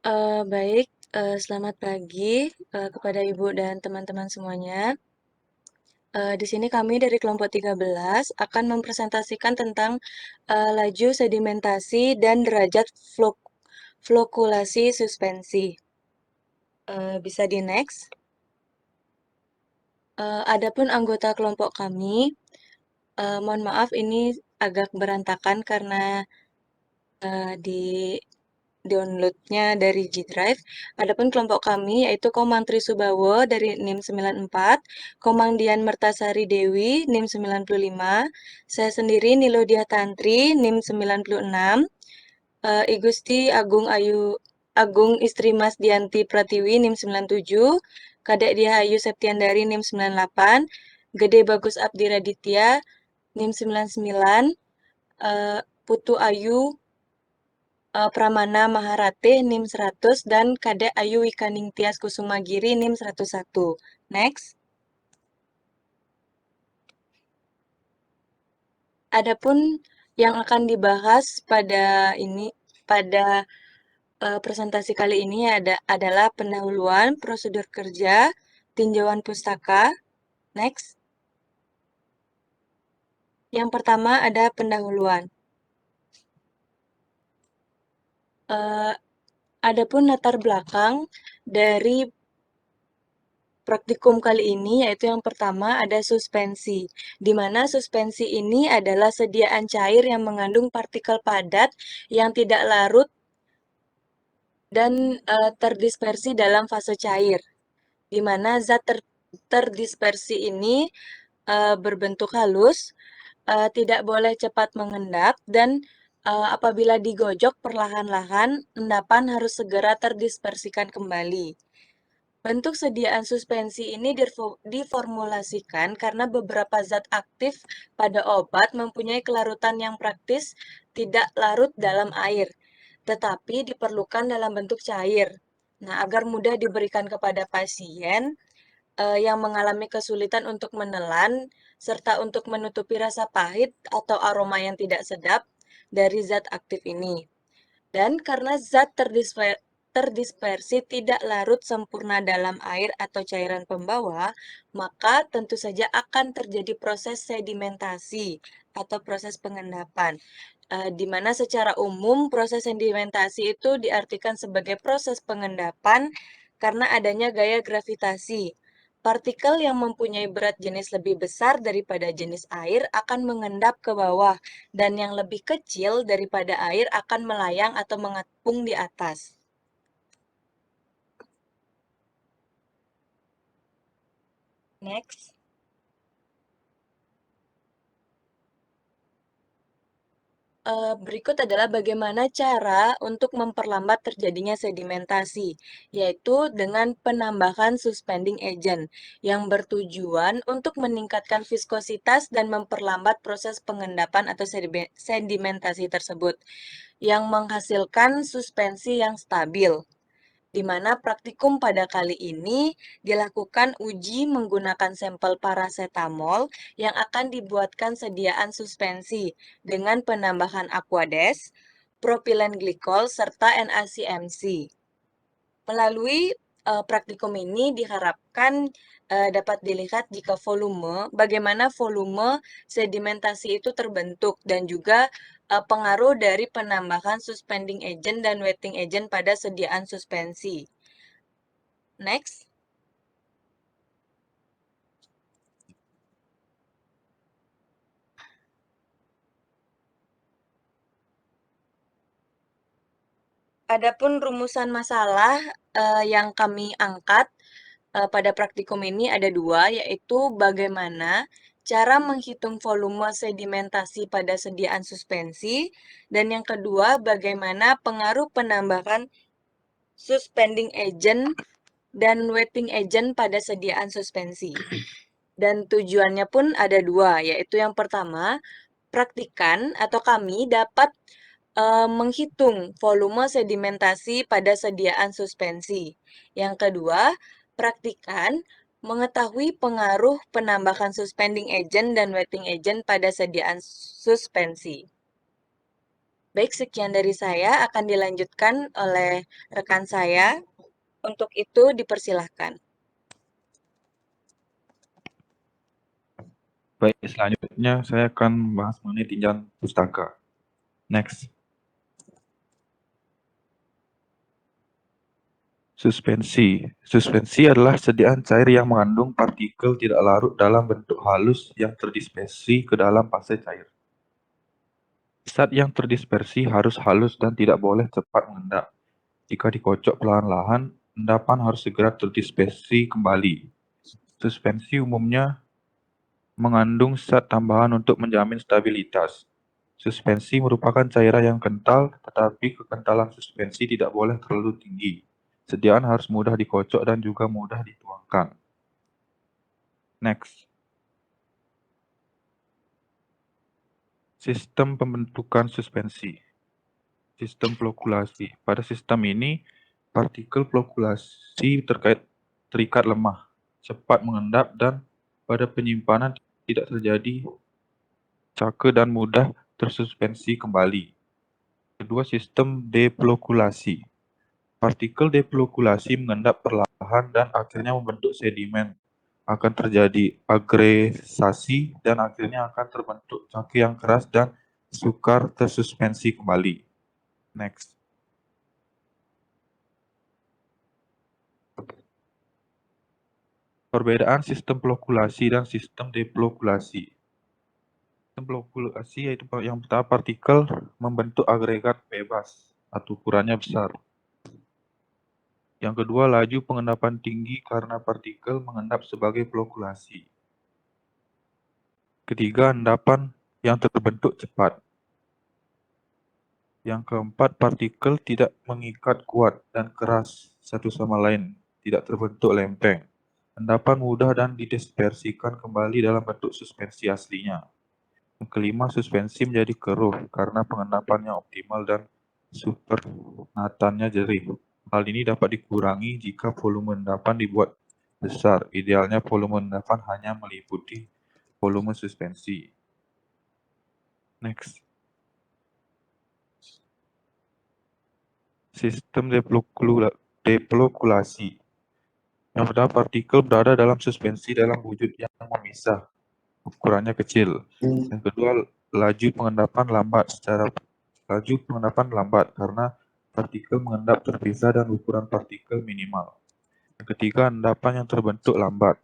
Baik, selamat pagi, kepada Ibu dan teman-teman semuanya. Di sini kami dari kelompok 13 akan mempresentasikan tentang, laju sedimentasi dan derajat flokulasi suspensi. Bisa di-next. Adapun anggota kelompok kami, mohon maaf ini agak berantakan karena, di downloadnya dari G-Drive. Adapun kelompok kami yaitu Komang Trisubawo dari NIM 94, Komang Dian Mertasari Dewi NIM 95, saya sendiri Nilodia Tantri NIM 96, Igusti Agung Istri Mas Dianti Pratiwi NIM 97, Kadek Dia Ayu Septiandari NIM 98, Gede Bagus Abdi Raditya NIM 99, Putu Ayu Pramana Maharate NIM 100 dan Kadek Ayu Wikaning Tias Kusumagiri NIM 101. Next. Adapun yang akan dibahas pada presentasi kali ini adalah pendahuluan, prosedur kerja, tinjauan pustaka. Next. Yang pertama ada pendahuluan. Adapun latar belakang dari praktikum kali ini yaitu yang pertama ada suspensi, di mana suspensi ini adalah sediaan cair yang mengandung partikel padat yang tidak larut dan terdispersi dalam fase cair, di mana terdispersi ini berbentuk halus, tidak boleh cepat mengendap, dan apabila digojok perlahan-lahan, endapan harus segera terdispersikan kembali. Bentuk sediaan suspensi ini diformulasikan karena beberapa zat aktif pada obat mempunyai kelarutan yang praktis tidak larut dalam air, tetapi diperlukan dalam bentuk cair. Nah, agar mudah diberikan kepada pasien yang mengalami kesulitan untuk menelan, serta untuk menutupi rasa pahit atau aroma yang tidak sedap dari zat aktif ini. Dan karena zat terdispersi tidak larut sempurna dalam air atau cairan pembawa, maka tentu saja akan terjadi proses sedimentasi atau proses pengendapan. Di mana secara umum proses sedimentasi itu diartikan sebagai proses pengendapan karena adanya gaya gravitasi. Partikel yang mempunyai berat jenis lebih besar daripada jenis air akan mengendap ke bawah, dan yang lebih kecil daripada air akan melayang atau mengapung di atas. Next. Berikut adalah bagaimana cara untuk memperlambat terjadinya sedimentasi, yaitu dengan penambahan suspending agent yang bertujuan untuk meningkatkan viskositas dan memperlambat proses pengendapan atau sedimentasi tersebut, yang menghasilkan suspensi yang stabil, di mana praktikum pada kali ini dilakukan uji menggunakan sampel parasetamol yang akan dibuatkan sediaan suspensi dengan penambahan aquades, propilen glikol, serta NaCMC. Melalui praktikum ini diharapkan dapat dilihat jika bagaimana volume sedimentasi itu terbentuk, dan juga pengaruh dari penambahan suspending agent dan wetting agent pada sediaan suspensi. Next. Adapun rumusan masalah yang kami angkat pada praktikum ini ada dua, yaitu bagaimana cara menghitung volume sedimentasi pada sediaan suspensi, dan yang kedua bagaimana pengaruh penambahan suspending agent dan wetting agent pada sediaan suspensi. Dan tujuannya pun ada dua, yaitu yang pertama, praktikan atau kami dapat menghitung volume sedimentasi pada sediaan suspensi. Yang kedua, praktikan mengetahui pengaruh penambahan suspending agent dan wetting agent pada sediaan suspensi. Baik, sekian dari saya, akan dilanjutkan oleh rekan saya. Untuk itu, dipersilahkan. Baik, selanjutnya saya akan bahas mengenai tinjauan pustaka. Next. Suspensi. Suspensi adalah sediaan cair yang mengandung partikel tidak larut dalam bentuk halus yang terdispersi ke dalam fase cair. Zat yang terdispersi harus halus dan tidak boleh cepat mengendap. Jika dikocok perlahan-lahan, endapan harus segera terdispersi kembali. Suspensi umumnya mengandung zat tambahan untuk menjamin stabilitas. Suspensi merupakan cairan yang kental, tetapi kekentalan suspensi tidak boleh terlalu tinggi. Sediaan harus mudah dikocok dan juga mudah dituangkan. Next. Sistem pembentukan suspensi. Sistem flokulasi. Pada sistem ini, partikel flokulasi terikat lemah, cepat mengendap, dan pada penyimpanan tidak terjadi cake dan mudah tersuspensi kembali. Kedua, sistem deplokulasi. Partikel deplokulasi mengendap perlahan dan akhirnya membentuk sedimen. Akan terjadi agresasi dan akhirnya akan terbentuk cake yang keras dan sukar tersuspensi kembali. Next. Perbedaan sistem flokulasi dan sistem deplokulasi. Sistem flokulasi yaitu yang pertama, partikel membentuk agregat bebas atau ukurannya besar. Yang kedua, laju pengendapan tinggi karena partikel mengendap sebagai flokulasi. Ketiga, endapan yang terbentuk cepat. Yang keempat, partikel tidak mengikat kuat dan keras satu sama lain, tidak terbentuk lempeng. Endapan mudah dan didispersikan kembali dalam bentuk suspensi aslinya. Yang kelima, suspensi menjadi keruh karena pengendapan yang optimal dan supernatannya jerih. Hal ini dapat dikurangi jika volume endapan dibuat besar. Idealnya volume endapan hanya meliputi volume suspensi. Next. Sistem deplokulasi. Yang pertama, partikel berada dalam suspensi dalam wujud yang memisah, ukurannya kecil. Yang kedua, laju pengendapan lambat karena partikel mengendap terpisah dan ukuran partikel minimal. Yang ketiga, endapan yang terbentuk lambat.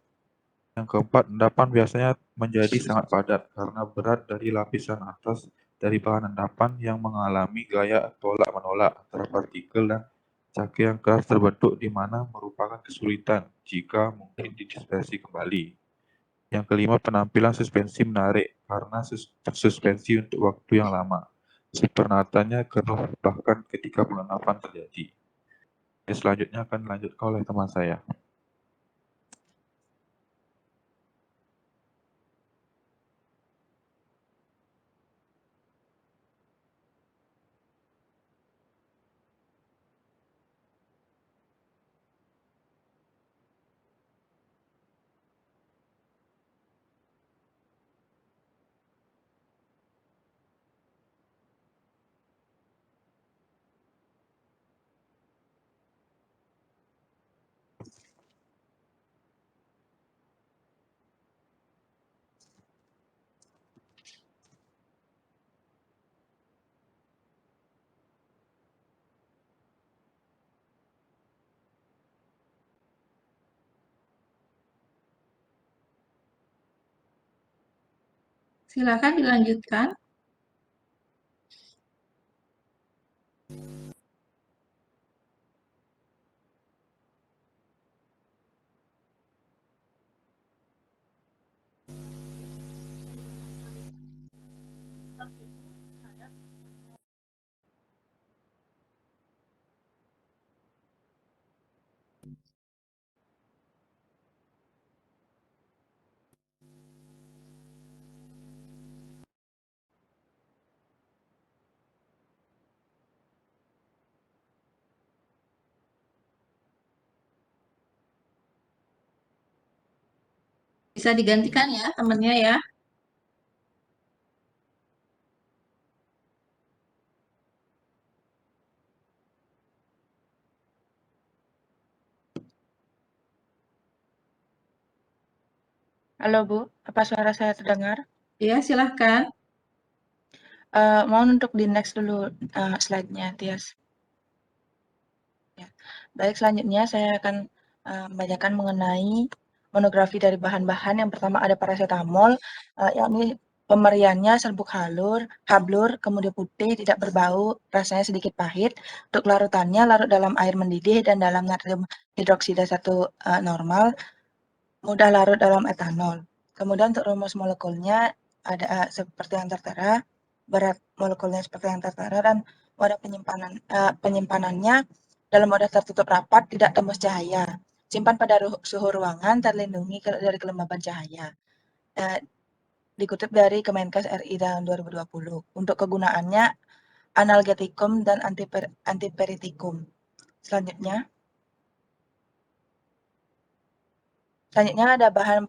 Yang keempat, endapan biasanya menjadi sangat padat karena berat dari lapisan atas dari bahan endapan yang mengalami gaya tolak-menolak antara partikel dan cake yang keras terbentuk di mana merupakan kesulitan jika mungkin didispersi kembali. Yang kelima, penampilan suspensi menarik karena suspensi untuk waktu yang lama. Supernatannya keruh bahkan ketika pengendapan terjadi. Selanjutnya akan dilanjutkan oleh teman saya. Silakan dilanjutkan. Bisa digantikan ya temennya ya. Baik, selanjutnya akan dilanjutkan oleh teman saya. Temannya ya. Baik, selanjutnya akan dilanjutkan oleh teman saya. Next. Sistem deplokulasi. Yang pertama, partikel berada dalam suspensi dalam wujud yang memisah, ukurannya kecil. Yang kedua, laju pengendapan lambat karena partikel mengendap terpisah dan ukuran partikel minimal. Yang ketiga, endapan yang terbentuk lambat. Yang keempat, endapan biasanya menjadi sangat padat karena berat dari lapisan atas dari bahan endapan yang mengalami gaya tolak-menolak antara partikel dan cake yang keras terbentuk di mana merupakan kesulitan jika mungkin didispersi kembali. Selanjutnya akan dilanjutkan oleh teman saya. Halo Bu, apa suara saya terdengar? Ya, silahkan. Mohon untuk di next dulu slide-nya, Tias. Ya. Baik, selanjutnya saya akan membacakan mengenai monografi dari bahan-bahan. Yang pertama ada paracetamol, yakni pemeriannya serbuk hablur, kemudian putih, tidak berbau, rasanya sedikit pahit. Untuk larutannya, larut dalam air mendidih dan dalam natrium hidroksida 1 normal, mudah larut dalam etanol. Kemudian untuk rumus molekulnya ada seperti yang tertera, berat molekulnya seperti yang tertera, dan wadah penyimpanannya dalam wadah tertutup rapat, tidak tembus cahaya. Simpan pada suhu ruangan, terlindungi dari kelembaban cahaya. Dikutip dari Kemenkes RI tahun 2020. Untuk kegunaannya analgetikum dan antiperitikum. Selanjutnya ada bahan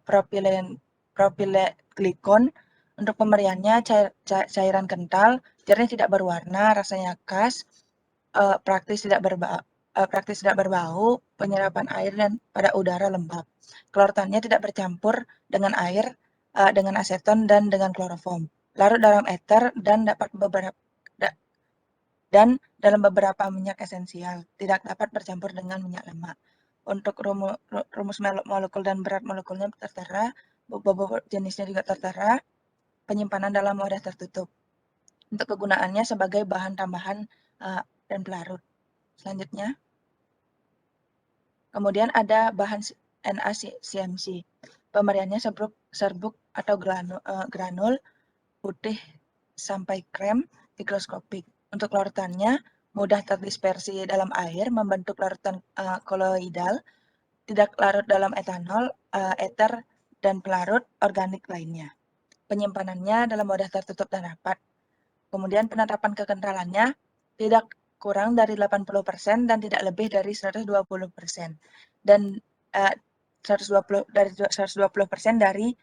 propylglikon. Untuk pemberiannya cairan kental, jernih tidak berwarna, rasanya khas, praktis tidak berbau, penyerapan air dan pada udara lembab. Kloretannya tidak bercampur dengan air, dengan aseton dan dengan kloroform. Larut dalam eter dan dalam beberapa minyak esensial, tidak dapat bercampur dengan minyak lemak. Untuk rumus molekul dan berat molekulnya tertera, bobot jenisnya juga tertera, penyimpanan dalam wadah tertutup. Untuk kegunaannya sebagai bahan tambahan dan pelarut. Selanjutnya, kemudian ada bahan NaCMC. Pemberiannya serbuk atau granul putih sampai krem higroskopik. Untuk larutannya mudah terdispersi dalam air, membentuk larutan koloidal, tidak larut dalam etanol, eter, dan pelarut organik lainnya. Penyimpanannya dalam wadah tertutup dan rapat. Kemudian penetapan kekentalannya tidak kurang dari 80% dan tidak lebih dari 120%. Dan 120% dari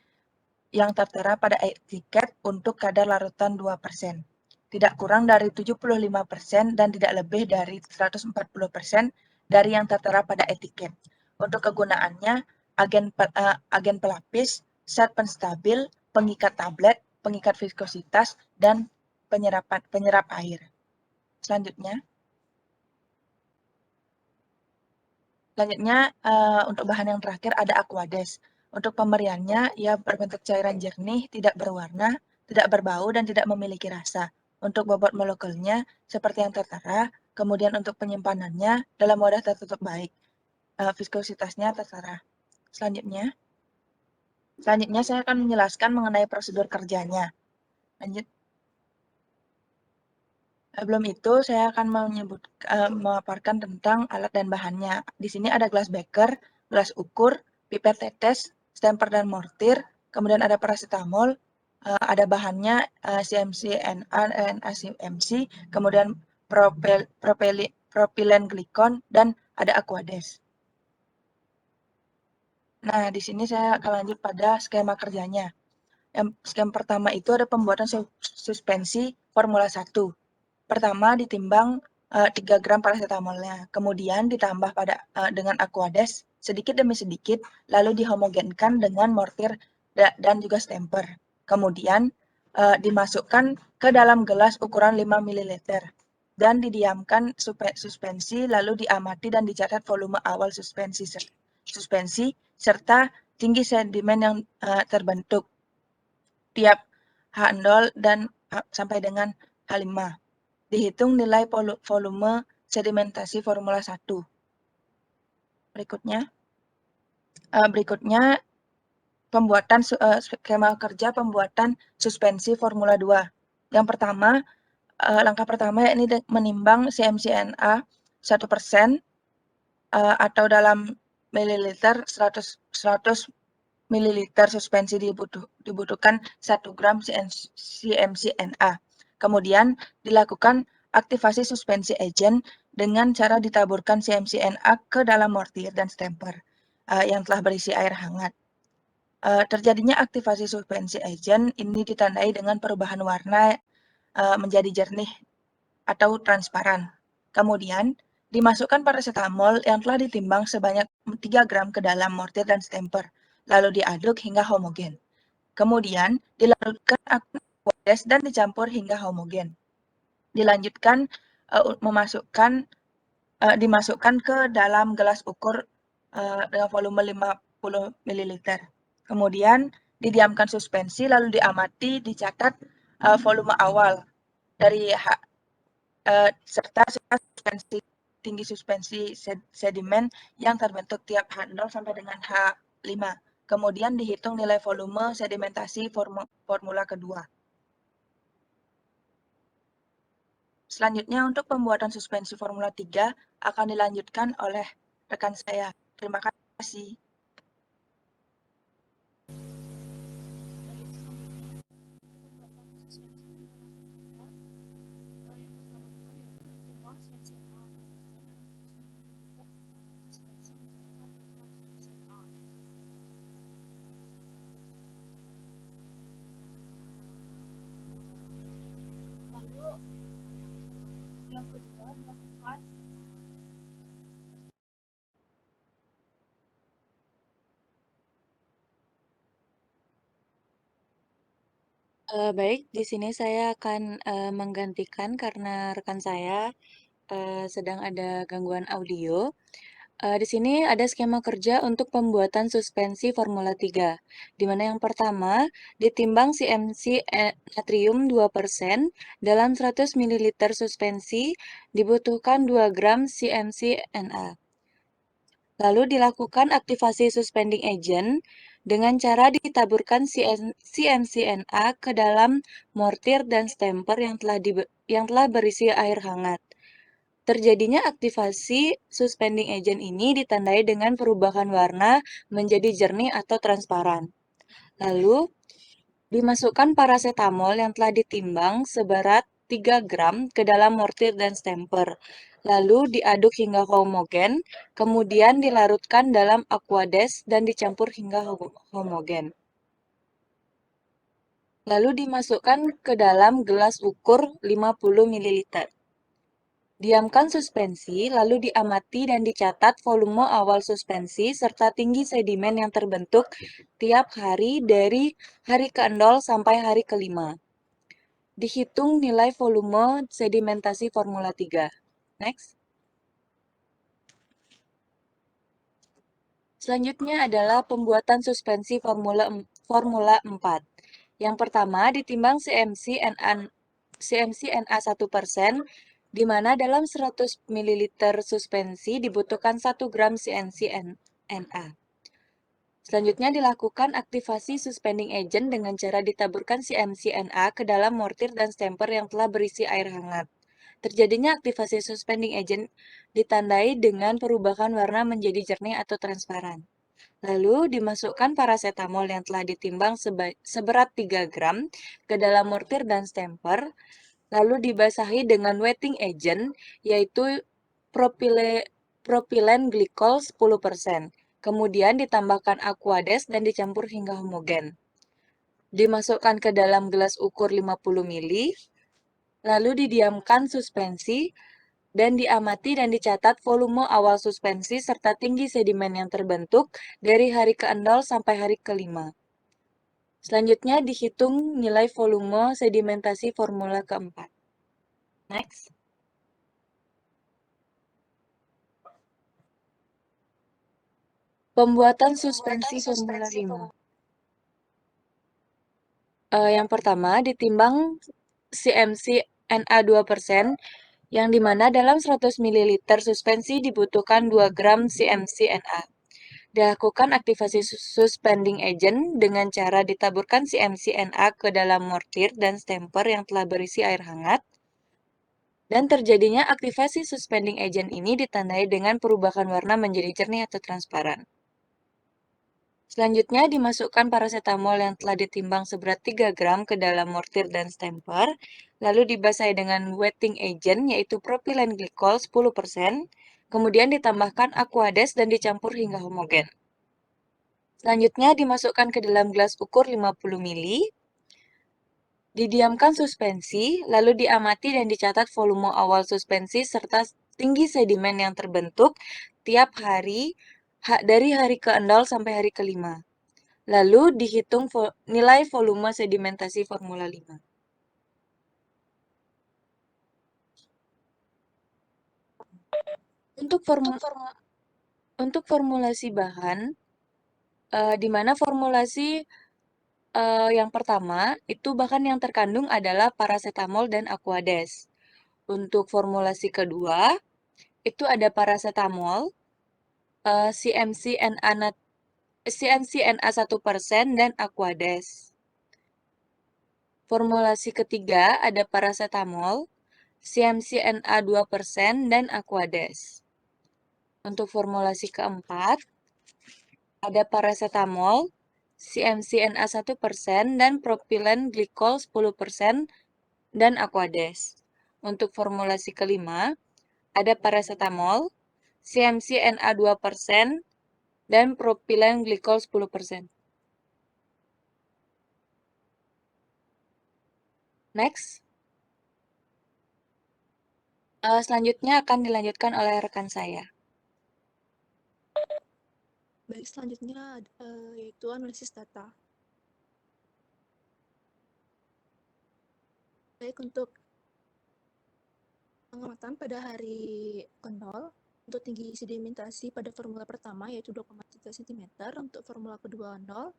yang tertera pada etiket untuk kadar larutan 2%. Tidak kurang dari 75% dan tidak lebih dari 140% dari yang tertera pada etiket. Untuk kegunaannya, agen pelapis, zat penstabil, pengikat tablet, pengikat viskositas, dan penyerap air. Selanjutnya untuk bahan yang terakhir ada Aquades. Untuk pemberiannya, ia berbentuk cairan jernih, tidak berwarna, tidak berbau, dan tidak memiliki rasa. Untuk bobot molekulnya seperti yang tertera, kemudian untuk penyimpanannya dalam wadah tertutup baik. Viskositasnya tertera. Selanjutnya saya akan menjelaskan mengenai prosedur kerjanya. Lanjut. Sebelum itu, saya akan memaparkan tentang alat dan bahannya. Di sini ada gelas beker, gelas ukur, pipet tetes, stemper dan mortir, kemudian ada paracetamol, ada bahannya CMC, NaCMC, kemudian propylen glikon, dan ada Aquades. Nah, di sini saya akan lanjut pada skema kerjanya. Skema pertama itu ada pembuatan suspensi formula 1. Pertama ditimbang 3 gram paracetamolnya, kemudian ditambah dengan Aquades sedikit demi sedikit, lalu dihomogenkan dengan mortir dan juga stemper. Kemudian dimasukkan ke dalam gelas ukuran 5 ml dan didiamkan suspensi, lalu diamati dan dicatat volume awal suspensi serta tinggi sedimen yang terbentuk tiap H0 dan sampai dengan H5. Dihitung nilai volume sedimentasi formula 1. Berikutnya pembuatan skema kerja pembuatan suspensi formula 2. Yang pertama, langkah pertama yakni menimbang CMC-NA 1% atau dalam mililiter 100 mililiter suspensi dibutuhkan 1 gram CMC-NA. Kemudian dilakukan aktivasi suspensi agent dengan cara ditaburkan CMC-NA ke dalam mortir dan stemper yang telah berisi air hangat. Terjadinya aktivasi suspensi agent ini ditandai dengan perubahan warna menjadi jernih atau transparan. Kemudian dimasukkan paracetamol yang telah ditimbang sebanyak 3 gram ke dalam mortir dan stemper. lalu diaduk hingga homogen. Kemudian dilarutkan aqueous dan dicampur hingga homogen. Dilanjutkan dimasukkan ke dalam gelas ukur dengan volume 50 ml. Kemudian didiamkan suspensi lalu diamati, dicatat volume awal dari serta tinggi suspensi sedimen yang terbentuk tiap H0 sampai dengan H5. Kemudian dihitung nilai volume sedimentasi formula kedua. Selanjutnya untuk pembuatan suspensi formula 3 akan dilanjutkan oleh rekan saya. Terima kasih. Baik, di sini saya akan menggantikan karena rekan saya sedang ada gangguan audio. Di sini ada skema kerja untuk pembuatan suspensi Formula 3, di mana yang pertama ditimbang CMC natrium 2% dalam 100 ml suspensi dibutuhkan 2 gram CMC Na. Lalu dilakukan aktivasi suspending agent dengan cara ditaburkan CMC-Na ke dalam mortir dan stamper yang telah berisi air hangat. Terjadinya aktivasi suspending agent ini ditandai dengan perubahan warna menjadi jernih atau transparan. Lalu dimasukkan paracetamol yang telah ditimbang seberat 3 gram ke dalam mortir dan stamper. Lalu diaduk hingga homogen, kemudian dilarutkan dalam aqueous dan dicampur hingga homogen. Lalu dimasukkan ke dalam gelas ukur 50 ml. Diamkan suspensi, lalu diamati dan dicatat volume awal suspensi serta tinggi sedimen yang terbentuk tiap hari dari hari ke-0 sampai hari ke-5. Dihitung nilai volume sedimentasi formula 3. Next. Selanjutnya adalah pembuatan suspensi formula 4. Yang pertama, ditimbang CMC Na 1%, di mana dalam 100 ml suspensi dibutuhkan 1 gram CMC Na. Selanjutnya dilakukan aktivasi suspending agent dengan cara ditaburkan CMC Na ke dalam mortir dan stamper yang telah berisi air hangat. Terjadinya aktivasi suspending agent ditandai dengan perubahan warna menjadi jernih atau transparan. Lalu dimasukkan paracetamol yang telah ditimbang seberat 3 gram ke dalam mortir dan stamper, lalu dibasahi dengan wetting agent, yaitu propilen glikol 10%. Kemudian ditambahkan aqueous dan dicampur hingga homogen. Dimasukkan ke dalam gelas ukur 50 ml, lalu didiamkan suspensi, dan diamati dan dicatat volume awal suspensi serta tinggi sedimen yang terbentuk dari hari ke-0 sampai hari ke-5. Selanjutnya dihitung nilai volume sedimentasi formula keempat. Next. Pembuatan suspensi formula 5. Yang pertama ditimbang CMC Na 2%, yang dimana dalam 100 ml suspensi dibutuhkan 2 gram CMC Na. Dilakukan aktivasi suspending agent dengan cara ditaburkan CMC Na ke dalam mortir dan stamper yang telah berisi air hangat. Dan terjadinya aktivasi suspending agent ini ditandai dengan perubahan warna menjadi jernih atau transparan. Selanjutnya dimasukkan paracetamol yang telah ditimbang seberat 3 gram ke dalam mortir dan stamper, lalu dibasahi dengan wetting agent yaitu propilen glikol 10%, kemudian ditambahkan aqueous dan dicampur hingga homogen. Selanjutnya dimasukkan ke dalam gelas ukur 50 ml, didiamkan suspensi, lalu diamati dan dicatat volume awal suspensi serta tinggi sedimen yang terbentuk tiap hari dari hari ke-0 sampai hari ke-5. Lalu dihitung nilai volume sedimentasi formula 5. Untuk formulasi bahan, di mana formulasi yang pertama itu bahan yang terkandung adalah paracetamol dan aquades. Untuk formulasi kedua itu ada paracetamol, CMC-NA 1% dan aquades. Formulasi ketiga ada paracetamol, CMC-NA 2% dan aquades. Untuk formulasi keempat ada paracetamol, CMC-NA 1% dan propilen glikol 10% dan aquades. Untuk formulasi kelima ada paracetamol, CMC-NA 2% dan propilen glikol 10%. Next. Selanjutnya akan dilanjutkan oleh rekan saya. Baik, selanjutnya yaitu analisis data. Baik, untuk pengamatan pada hari ke-0, untuk tinggi sedimentasi pada formula pertama yaitu 2,3 cm, untuk formula kedua 0,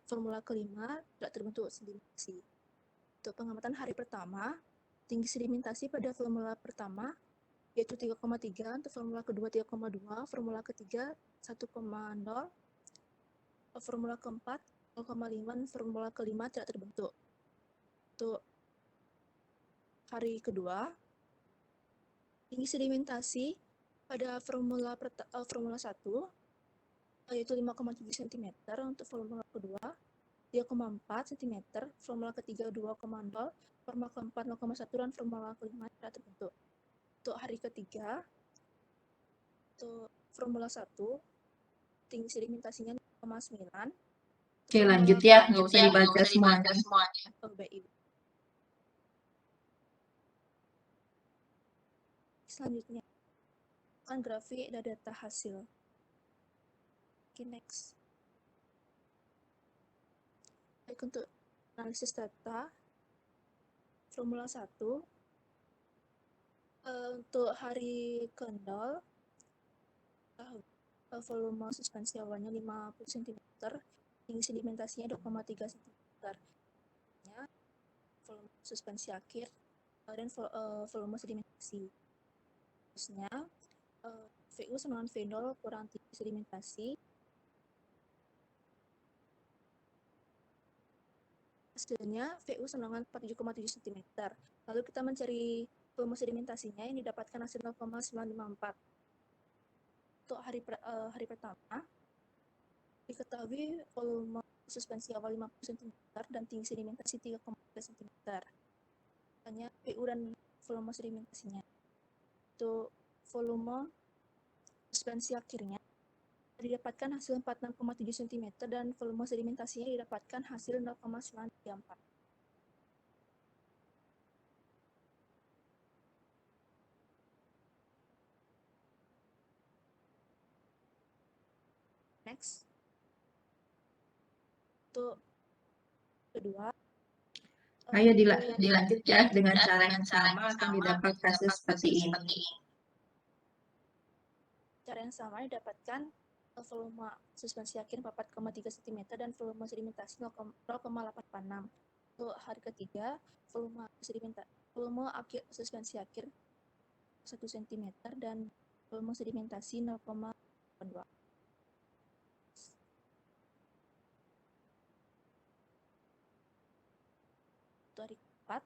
formula kelima tidak terbentuk sedimentasi. Untuk pengamatan hari pertama, tinggi sedimentasi pada formula pertama yaitu 3,3, untuk formula kedua 3,2, formula ketiga 1,0, formula keempat 0,5, dan formula kelima tidak terbentuk. Untuk hari kedua, tinggi sedimentasi pada formula 1 yaitu 5,7 cm, untuk formula kedua 3,4 cm, formula ketiga 2,0, formula keempat 0,1, dan formula kelima tidak terbentuk. Untuk hari ketiga, untuk formula 1 tinggi sedimentasinya 0,9. Oke, lanjut ya, nggak usah dibaca semuanya. Baik. Selanjutnya akan grafik dan data hasil. Oke, next. Baik, untuk analisis data formula 1 untuk hari ke-0 volume suspensi awalnya 50 cm, tinggi sedimentasinya 2,3 cm. Volume suspensi akhir dan volume sedimentasi. Terusnya VU sama dengan V0 kurang tinggi sedimentasi. Hasilnya VU sama dengan 47,7 cm. Lalu kita mencari volume sedimentasinya yang didapatkan hasil 0,954. Untuk hari pertama, diketahui volume suspensi awal 50 cm dan tinggi sedimentasi 3,3 cm. Hanya VU dan volume sedimentasinya. Untuk volume suspensi akhirnya didapatkan hasil 46,7 cm dan volume sedimentasinya didapatkan hasil 0,934. Next. Untuk kedua, Ayo dilanjut ya, dengan cara yang sama akan didapat hasil seperti ini. Cara yang sama didapatkan volume suspensi akhir 4,3 cm dan volume sedimentasi 0,846. Untuk hari ketiga, volume akhir suspensi akhir 1 cm dan volume sedimentasi 0,82. Untuk hari keempat,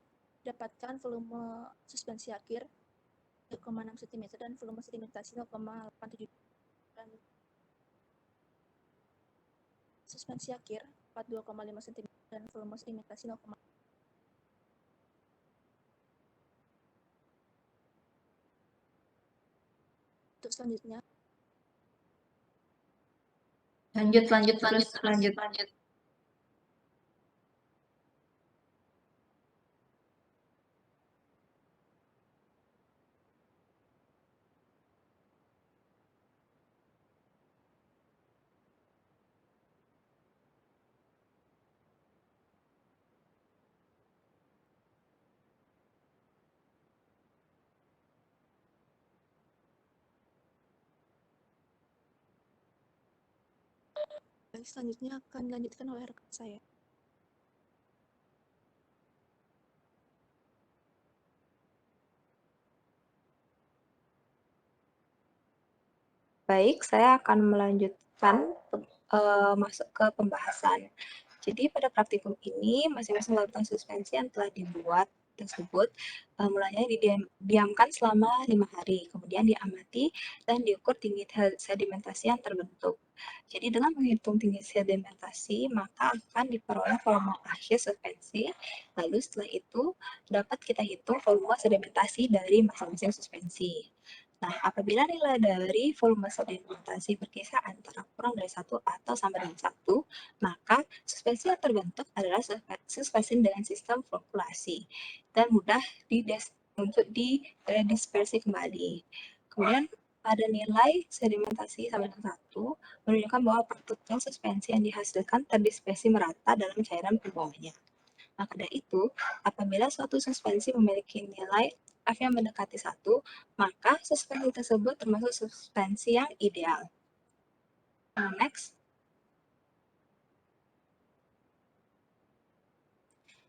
dapatkan volume suspensi akhir 3,6 cm dan volume sedimentasi 0,87, dan suspensi akhir 42,5 cm dan volume sedimentasi 0, untuk selanjutnya Lanjut. Baik, selanjutnya akan dilanjutkan oleh rekan saya. Baik, saya akan melanjutkan masuk ke pembahasan. Jadi pada praktikum ini masing-masing larutan suspensi yang telah dibuat tersebut mulanya didiamkan selama 5 hari, kemudian diamati dan diukur tinggi sedimentasi yang terbentuk. Jadi dengan menghitung tinggi sedimentasi, maka akan diperoleh volume akhir suspensi. Lalu setelah itu dapat kita hitung volume sedimentasi dari masing-masing suspensi. Nah, apabila nilai dari volume sedimentasi berkisar antara kurang dari 1 atau sama dengan 1, maka suspensi yang terbentuk adalah suspensi dengan sistem flokkulasi dan mudah untuk didispersi kembali. Kemudian pada nilai sedimentasi sama dengan 1 menunjukkan bahwa partikel suspensi yang dihasilkan terdispersi merata dalam cairan pembawanya. Maka dari itu, apabila suatu suspensi memiliki nilai F yang mendekati 1, maka suspensi tersebut termasuk suspensi yang ideal. Next.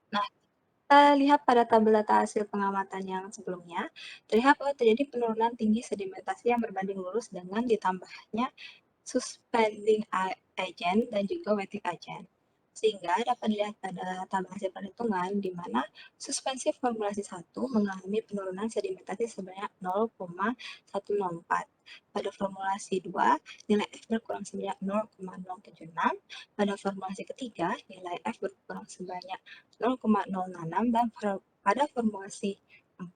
Nah, kita lihat pada tabel data hasil pengamatan yang sebelumnya, terlihat bahwa terjadi penurunan tinggi sedimentasi yang berbanding lurus dengan ditambahnya suspending agent dan juga wetting agent. Sehingga dapat dilihat pada tabel hasil perhitungan di mana suspensi formulasi 1 mengalami penurunan sedimentasi sebanyak 0,104. Pada formulasi 2, nilai F berkurang sebanyak 0,076. Pada formulasi ketiga, nilai F berkurang sebanyak 0,066 dan pada formulasi 4,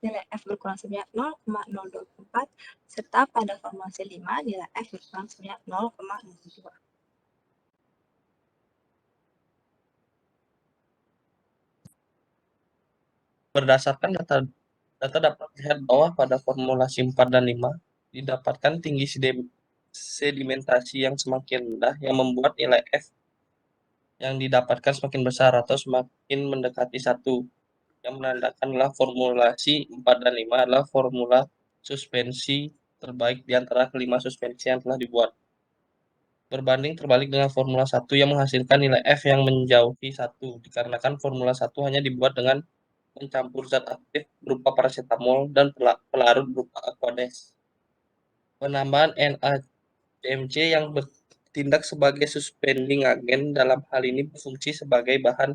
nilai F berkurang sebanyak 0,024 serta pada formulasi 5 nilai F berkurang sebanyak 0,02. Berdasarkan data dapat dilihat bahwa pada formulasi 4 dan 5 didapatkan tinggi sedimentasi yang semakin rendah yang membuat nilai F yang didapatkan semakin besar atau semakin mendekati 1, yang menandakanlah formulasi 4 dan 5 adalah formula suspensi terbaik di antara kelima suspensi yang telah dibuat. Berbanding terbalik dengan formula 1 yang menghasilkan nilai F yang menjauhi 1, dikarenakan formula 1 hanya dibuat dengan mencampur zat aktif berupa paracetamol dan pelarut berupa Aquades. Penambahan NaCmC yang bertindak sebagai suspending agent dalam hal ini berfungsi sebagai bahan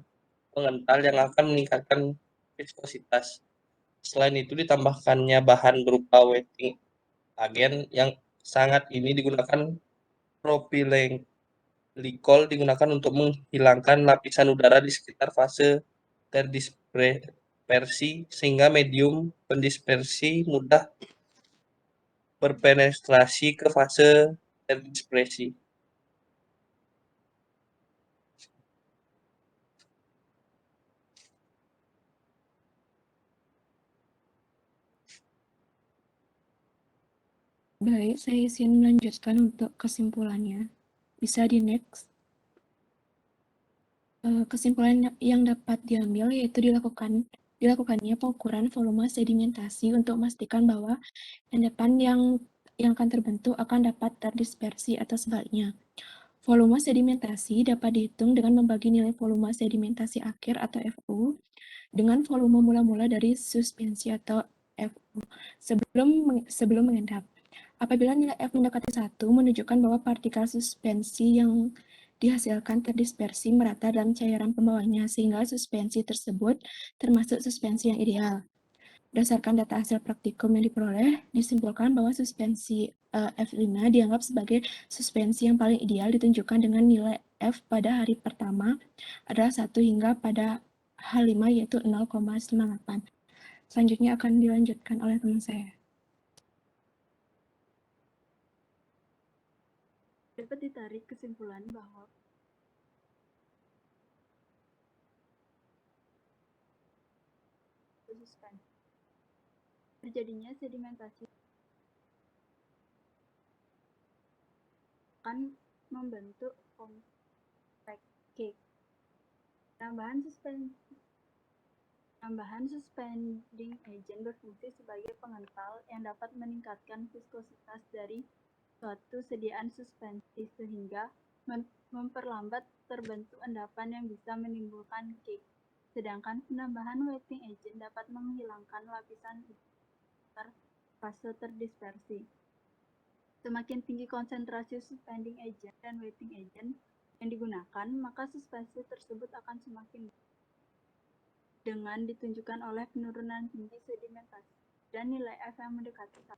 pengental yang akan meningkatkan viskositas. Selain itu ditambahkannya bahan berupa wetting agent yang sangat ini digunakan propylenglikol digunakan untuk menghilangkan lapisan udara di sekitar fase terdispersi sehingga medium pendispersi mudah berpenetrasi ke fase terdispersi. Baik, saya izin melanjutkan untuk kesimpulannya. Bisa di next. Kesimpulan yang dapat diambil yaitu dilakukannya pengukuran volume sedimentasi untuk memastikan bahwa endapan yang akan terbentuk akan dapat terdispersi atau sebaliknya. Volume sedimentasi dapat dihitung dengan membagi nilai volume sedimentasi akhir atau FU dengan volume mula-mula dari suspensi atau FU sebelum mengendap. Apabila nilai F mendekati 1, menunjukkan bahwa partikel suspensi yang dihasilkan terdispersi merata dalam cairan pembawanya, sehingga suspensi tersebut termasuk suspensi yang ideal. Berdasarkan data hasil praktikum yang diperoleh, disimpulkan bahwa suspensi F5 dianggap sebagai suspensi yang paling ideal ditunjukkan dengan nilai F pada hari pertama adalah 1 hingga pada H5 yaitu 0,98. Selanjutnya akan dilanjutkan oleh teman saya. Dapat ditarik kesimpulan bahwa terjadinya sedimentasi akan membentuk compact cake. Tambahan suspending agent berfungsi sebagai pengental yang dapat meningkatkan viskositas dari suatu sediaan suspensi sehingga memperlambat terbentuk endapan yang bisa menimbulkan kick. Sedangkan penambahan wetting agent dapat menghilangkan lapisan fase terdispersi. Semakin tinggi konsentrasi suspending agent dan wetting agent yang digunakan, maka suspensi tersebut akan semakin dengan ditunjukkan oleh penurunan tinggi sedimentasi dan nilai F yang mendekati 1.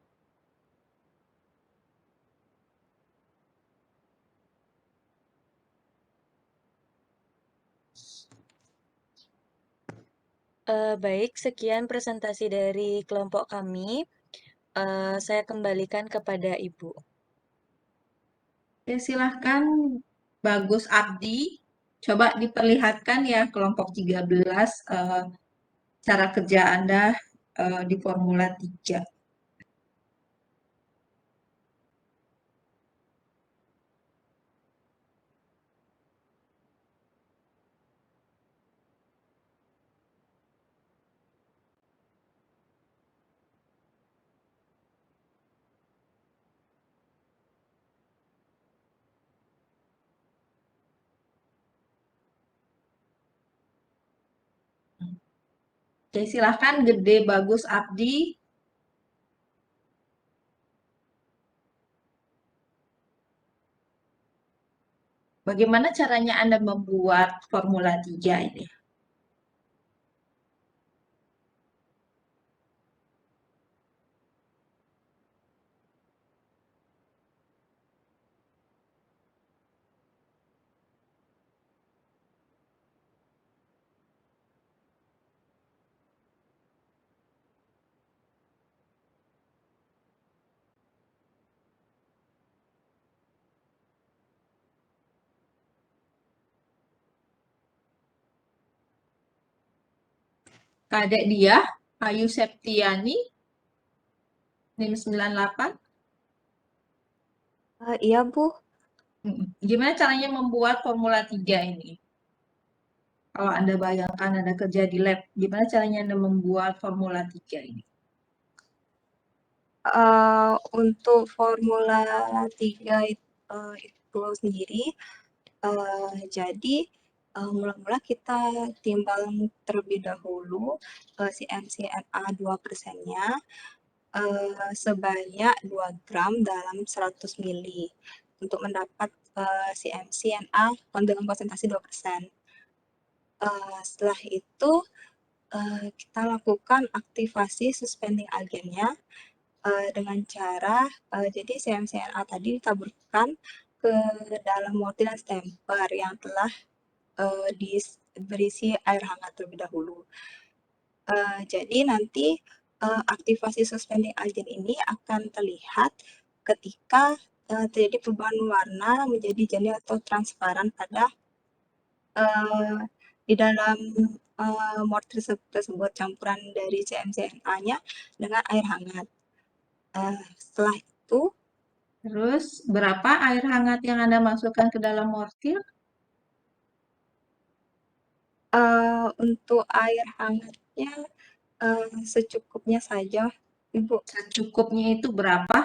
Baik, sekian presentasi dari kelompok kami. Saya kembalikan kepada Ibu. Oke, silahkan Bagus Abdi. Coba diperlihatkan ya kelompok 13 cara kerja Anda di Formula 3. Oke, silahkan Gede Bagus Abdi. Bagaimana caranya Anda membuat Formula 3 ini? Kadek dia, Ayu Septiani, NIM 98. Iya, Bu. Gimana caranya membuat Formula 3 ini? Kalau Anda bayangkan Anda kerja di lab, gimana caranya Anda membuat Formula 3 ini? Untuk Formula 3 itu sendiri, jadi mula-mula kita timbang terlebih dahulu CMC-NA 2%-nya sebanyak 2 gram dalam 100 mili untuk mendapat CMC-NA dengan konsentrasi 2%. Setelah itu kita lakukan aktivasi suspending agennya dengan cara jadi CMC-NA tadi ditaburkan ke dalam mortir dan stemper yang telah berisi air hangat terlebih dahulu. Jadi nanti aktivasi suspending agent ini akan terlihat ketika terjadi perubahan warna menjadi jernih atau transparan pada di dalam mortir tersebut, campuran dari CMC-NA-nya dengan air hangat. Setelah itu, Terus berapa air hangat yang Anda masukkan ke dalam mortir? untuk air hangatnya secukupnya saja, Ibu. Secukupnya itu berapa?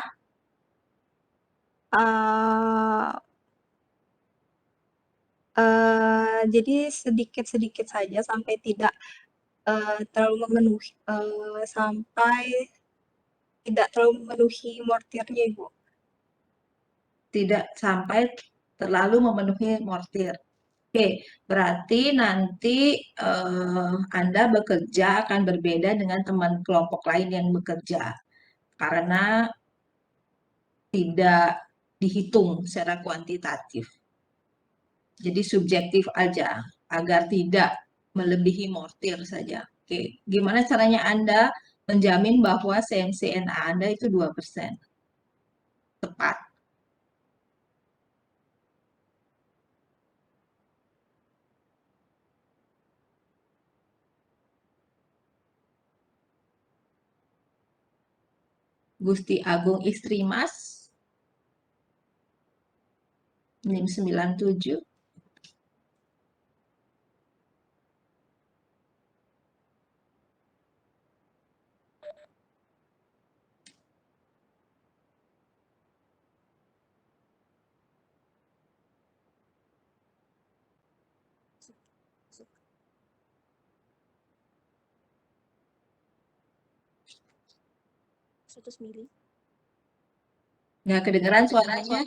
Jadi sedikit-sedikit saja sampai tidak terlalu memenuhi mortirnya, Ibu. Tidak sampai terlalu memenuhi mortir. Oke, berarti nanti Anda bekerja akan berbeda dengan teman kelompok lain yang bekerja karena tidak dihitung secara kuantitatif. Jadi subjektif aja agar tidak melebihi mortir saja. Oke, gimana caranya Anda menjamin bahwa CMC-NA Anda itu 2%? Tepat. Gusti Agung Istri Mas, NIM 97. 100 mili. Nggak kedengeran suaranya?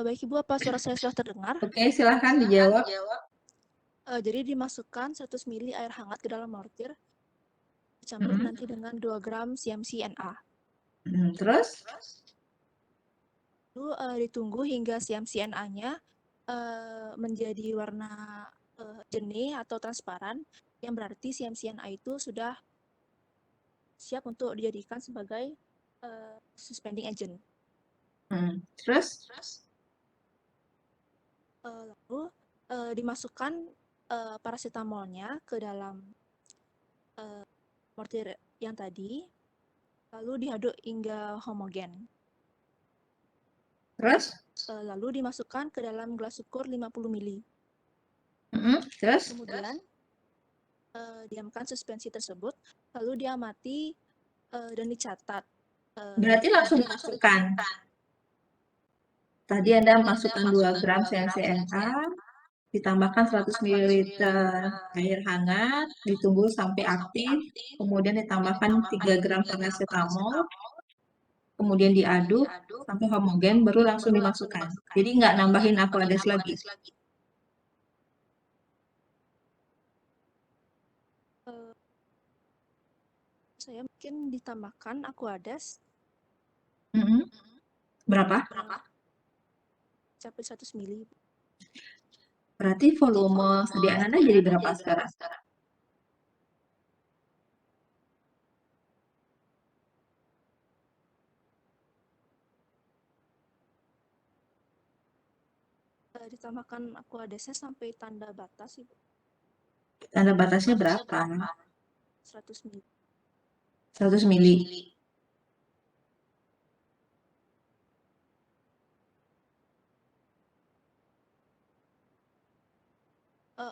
Baik Ibu, apa suara saya sudah terdengar? Oke, silahkan dijawab. Jadi dimasukkan 100 mili air hangat ke dalam mortir, dicampur nanti dengan 2 gram CMC-NA. Terus? Lalu ditunggu hingga CMC-NA-nya menjadi warna jernih atau transparan, yang berarti CMC-NA itu sudah siap untuk dijadikan sebagai suspending agent. Terus? Lalu dimasukkan paracetamolnya ke dalam mortir yang tadi, lalu diaduk hingga homogen. Terus? Lalu dimasukkan ke dalam gelas ukur 50 mili. Terus? Kemudian diamkan suspensi tersebut, lalu diamati dan dicatat. Berarti langsung dimasukkan. Tadi Anda masukkan 2 gram CMC-NA, ditambahkan 100 ml air hangat, ditunggu sampai aktif, kemudian ditambahkan 3 gram paracetamol, kemudian diaduk sampai homogen, baru langsung dimasukkan. Jadi nggak nambahin Aquades lagi. Saya mungkin ditambahkan Aquades. Berapa? Capai 100 mili. Berarti volume sediaan Anda jadi berapa sekarang? Ditambahkan Aquadesnya sampai tanda batas, Ibu. Tanda batasnya berapa? 100 mili. 100 mili.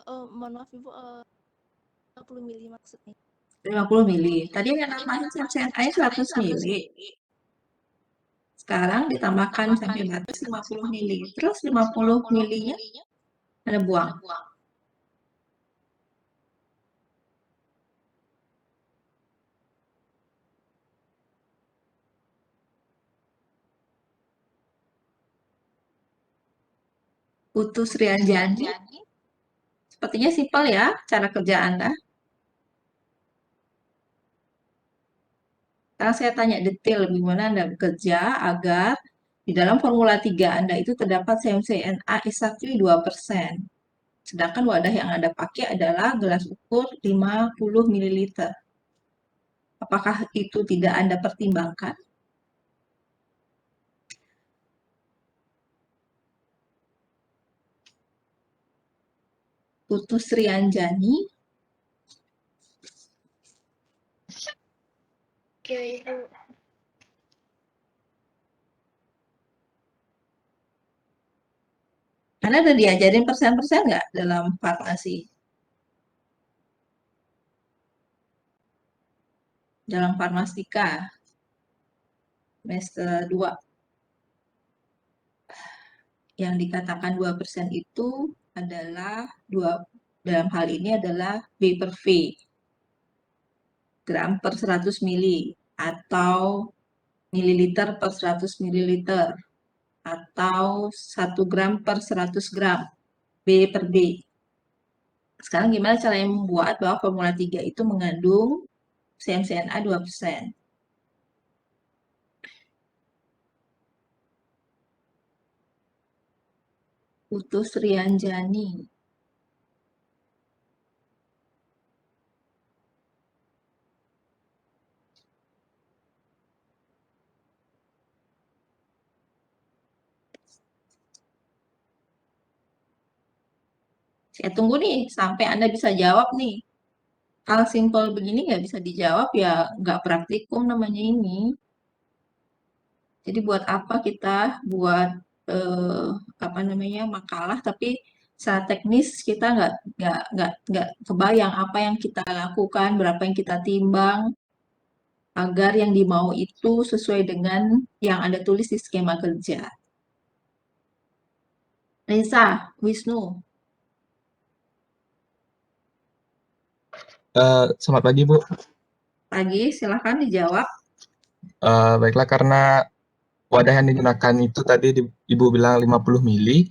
Mohon maaf Ibu, 50 mili maksudnya. 50 mili. Tadi yang nambahin CMC-NA 100 mili. Sekarang ditambahkan sampai batas 50 mili. Terus 50 milinya Anda buang. Putus Rianjani. Sepertinya simpel ya cara kerja Anda. Sekarang saya tanya detail bagaimana Anda bekerja agar di dalam Formula 3 Anda itu terdapat CMC-NA exactly 2%. Sedangkan wadah yang Anda pakai adalah gelas ukur 50 ml. Apakah itu tidak Anda pertimbangkan? Putus Rianjani. Oke, Ibu. Anda udah diajarin persen-persen nggak dalam farmasi? Dalam farmastika semester 2. Yang dikatakan 2% itu adalah dalam hal ini adalah B per V. Gram per 100 mili atau mililiter per 100 mililiter atau 1 gram per 100 gram. B per B. Sekarang gimana caranya membuat bahwa Formula 3 itu mengandung CMC-NA 2%? Putus Rianjani. Saya tunggu nih sampai Anda bisa jawab nih. Hal simpel begini nggak bisa dijawab ya nggak praktikum namanya ini. Jadi buat apa kita buat makalah tapi secara teknis kita nggak kebayang apa yang kita lakukan, berapa yang kita timbang agar yang dimau itu sesuai dengan yang Anda tulis di skema kerja. Reza, Wisnu. Selamat pagi, Bu. Pagi, silahkan dijawab. Baiklah, karena wadah yang digunakan itu tadi Ibu bilang 50 mili,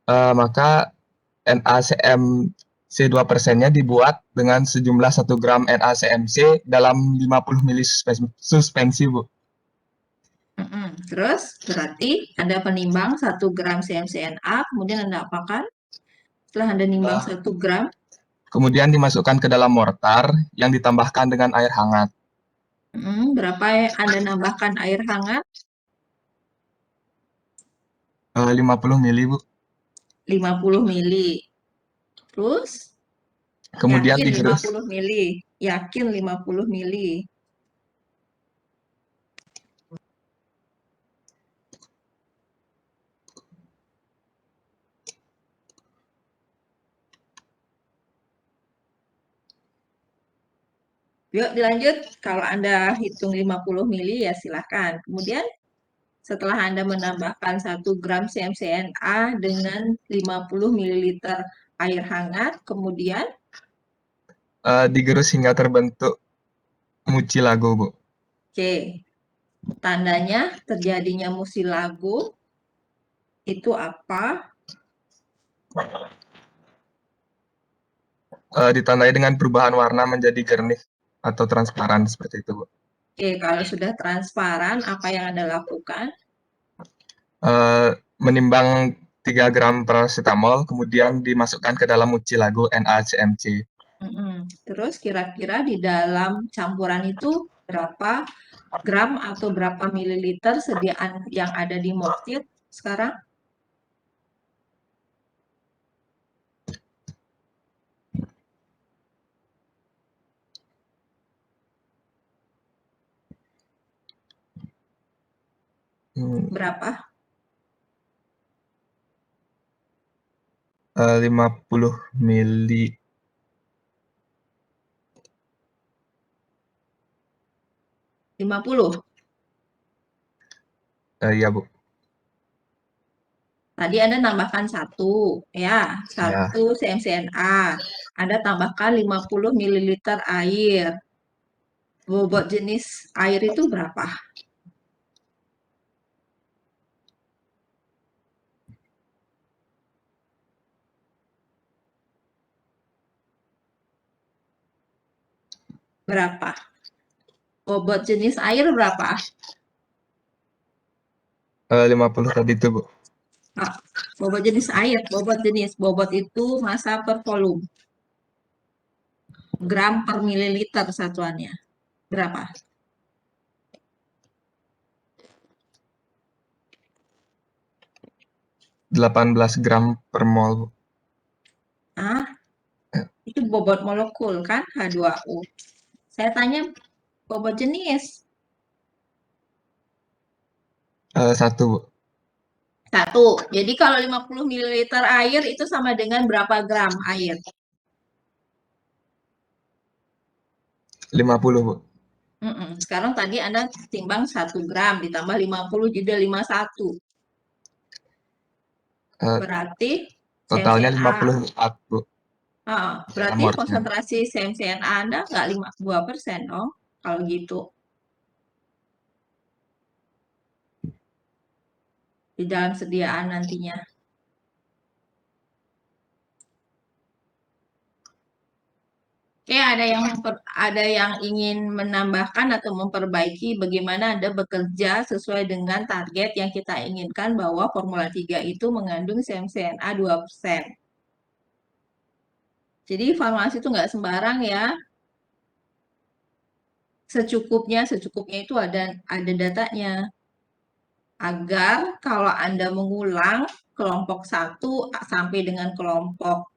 maka NaCmC 2%-nya dibuat dengan sejumlah 1 gram NaCmC dalam 50 mili suspensi, Bu. Terus berarti Anda penimbang 1 gram CmCNA, kemudian Anda apakan? Setelah Anda nimbang 1 gram, Kemudian dimasukkan ke dalam mortar yang ditambahkan dengan air hangat. berapa Anda nambahkan air hangat? 50 mili, Bu. 50 mili. Terus? Kemudian Yakin digerus. 50 mili. Yakin 50 mili. Yuk dilanjut. Kalau Anda hitung 50 mili ya silahkan. Kemudian setelah Anda menambahkan 1 gram CmCNA dengan 50 ml air hangat, kemudian Digerus hingga terbentuk mucilago, Bu. Oke, tandanya terjadinya mucilago itu apa? Ditandai dengan perubahan warna menjadi jernih atau transparan seperti itu, Bu. Oke, kalau sudah transparan, apa yang Anda lakukan? Menimbang 3 gram paracetamol, kemudian dimasukkan ke dalam mucilago NaCmC. Terus kira-kira di dalam campuran itu berapa gram atau berapa mililiter sediaan yang ada di mortir sekarang? Berapa? 50 mili. 50. Iya, Bu. Tadi Anda nambahkan 1, ya, 1 CmCNA. Anda tambahkan 50 ml air. Bobot jenis air itu berapa? Berapa? Bobot jenis air berapa? 50 tadi itu, Bu. Bobot jenis air, bobot itu massa per volume. Gram per mililiter satuannya. Berapa? Delapan 18 gram per mol, Bu. Itu bobot molekul kan, H2O. Saya tanya bobot jenis. 1, Bu. 1. Jadi kalau 50 ml air itu sama dengan berapa gram air? 50, Bu. Sekarang tadi Anda timbang 1 gram ditambah 50 jadi 51. Berarti Totalnya CmCNA. 54, Bu. Berarti konsentrasi CmCNA Anda nggak 2% dong, kalau gitu. Di dalam sediaan nantinya. Oke, ada yang ingin menambahkan atau memperbaiki bagaimana Anda bekerja sesuai dengan target yang kita inginkan bahwa Formula 3 itu mengandung CmCNA 2%. Jadi formulasi itu nggak sembarang ya. Secukupnya itu ada datanya. Agar kalau Anda mengulang kelompok 1 sampai dengan kelompok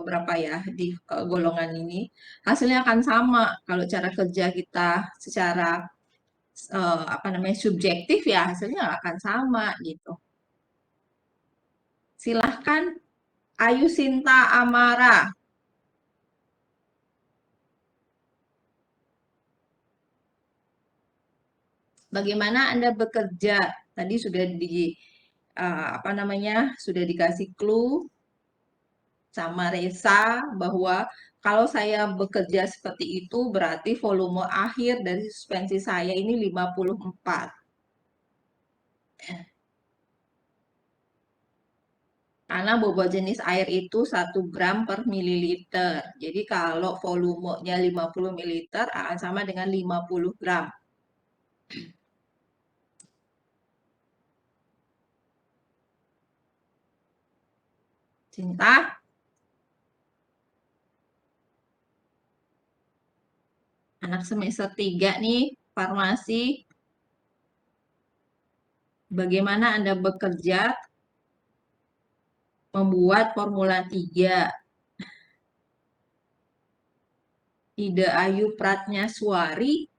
berapa ya di golongan ini, hasilnya akan sama. Kalau cara kerja kita secara subjektif ya hasilnya akan sama gitu. Silahkan Ayu Sinta Amara. Bagaimana Anda bekerja? Tadi sudah sudah dikasih clue sama Reza bahwa kalau saya bekerja seperti itu, berarti volume akhir dari suspensi saya ini 54. Karena bobot jenis air itu 1 gram per mililiter. Jadi kalau volumenya 50 mililiter akan sama dengan 50 gram. Cinta? Anak semester 3 nih, farmasi. Bagaimana Anda bekerja membuat formula 3? Ide Ayu Pratnyaswari.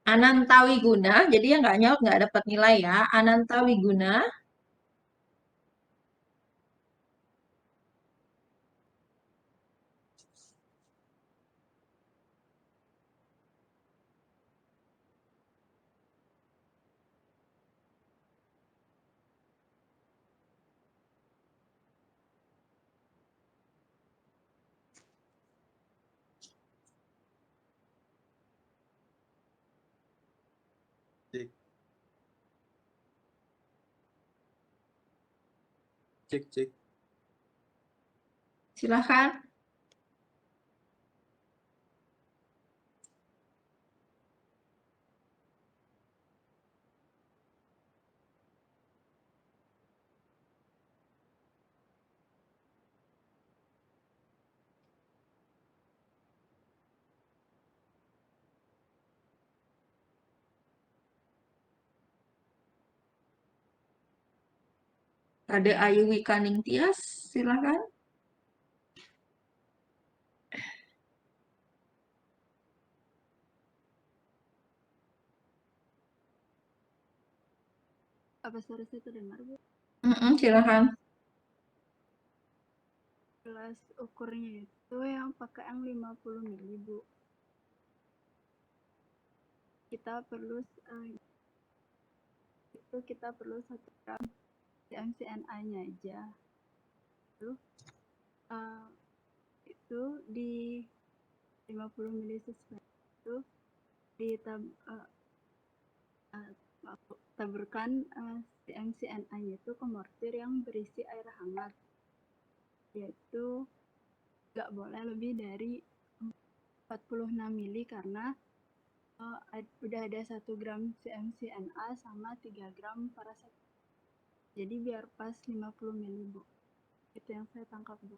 Ananta Wiguna, jadi yang nggak nyaut nggak dapat nilai ya. Ananta Wiguna. Cek. Cek, cek. Silahkan. Ada Ayu Wikaning Tias, silahkan. Apa suara saya terdengar, Bu? Silahkan. Gelas ukurnya itu yang pakai yang 50 mili, Bu. Kita perlu kita perlu 1 gram CMCNA-nya aja. Lalu itu di 50 mili suspensi itu taburkan CMCNA-nya itu ke mortir yang berisi air hangat, yaitu nggak boleh lebih dari 46 mili karena udah ada 1 gram CMCNA sama 3 gram paracetamol. Jadi biar pas 50 mili, Bu. Itu yang saya tangkap, Bu.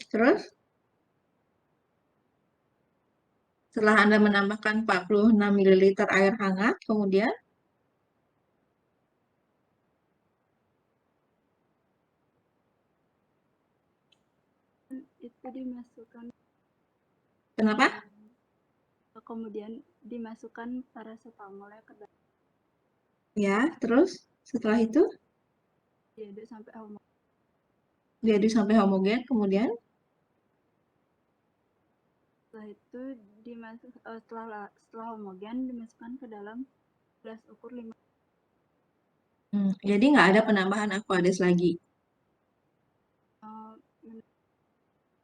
Terus? Setelah Anda menambahkan 46 ml air hangat, kemudian? Itu dimasukkan. Kenapa? Kemudian dimasukkan paracetamolnya ke dalam. Ya, terus setelah itu? Diaduk sampai homogen. Diaduk sampai homogen, kemudian? Setelah itu setelah homogen dimasukkan ke dalam gelas ukur 5. Jadi nggak ada penambahan aqueous lagi?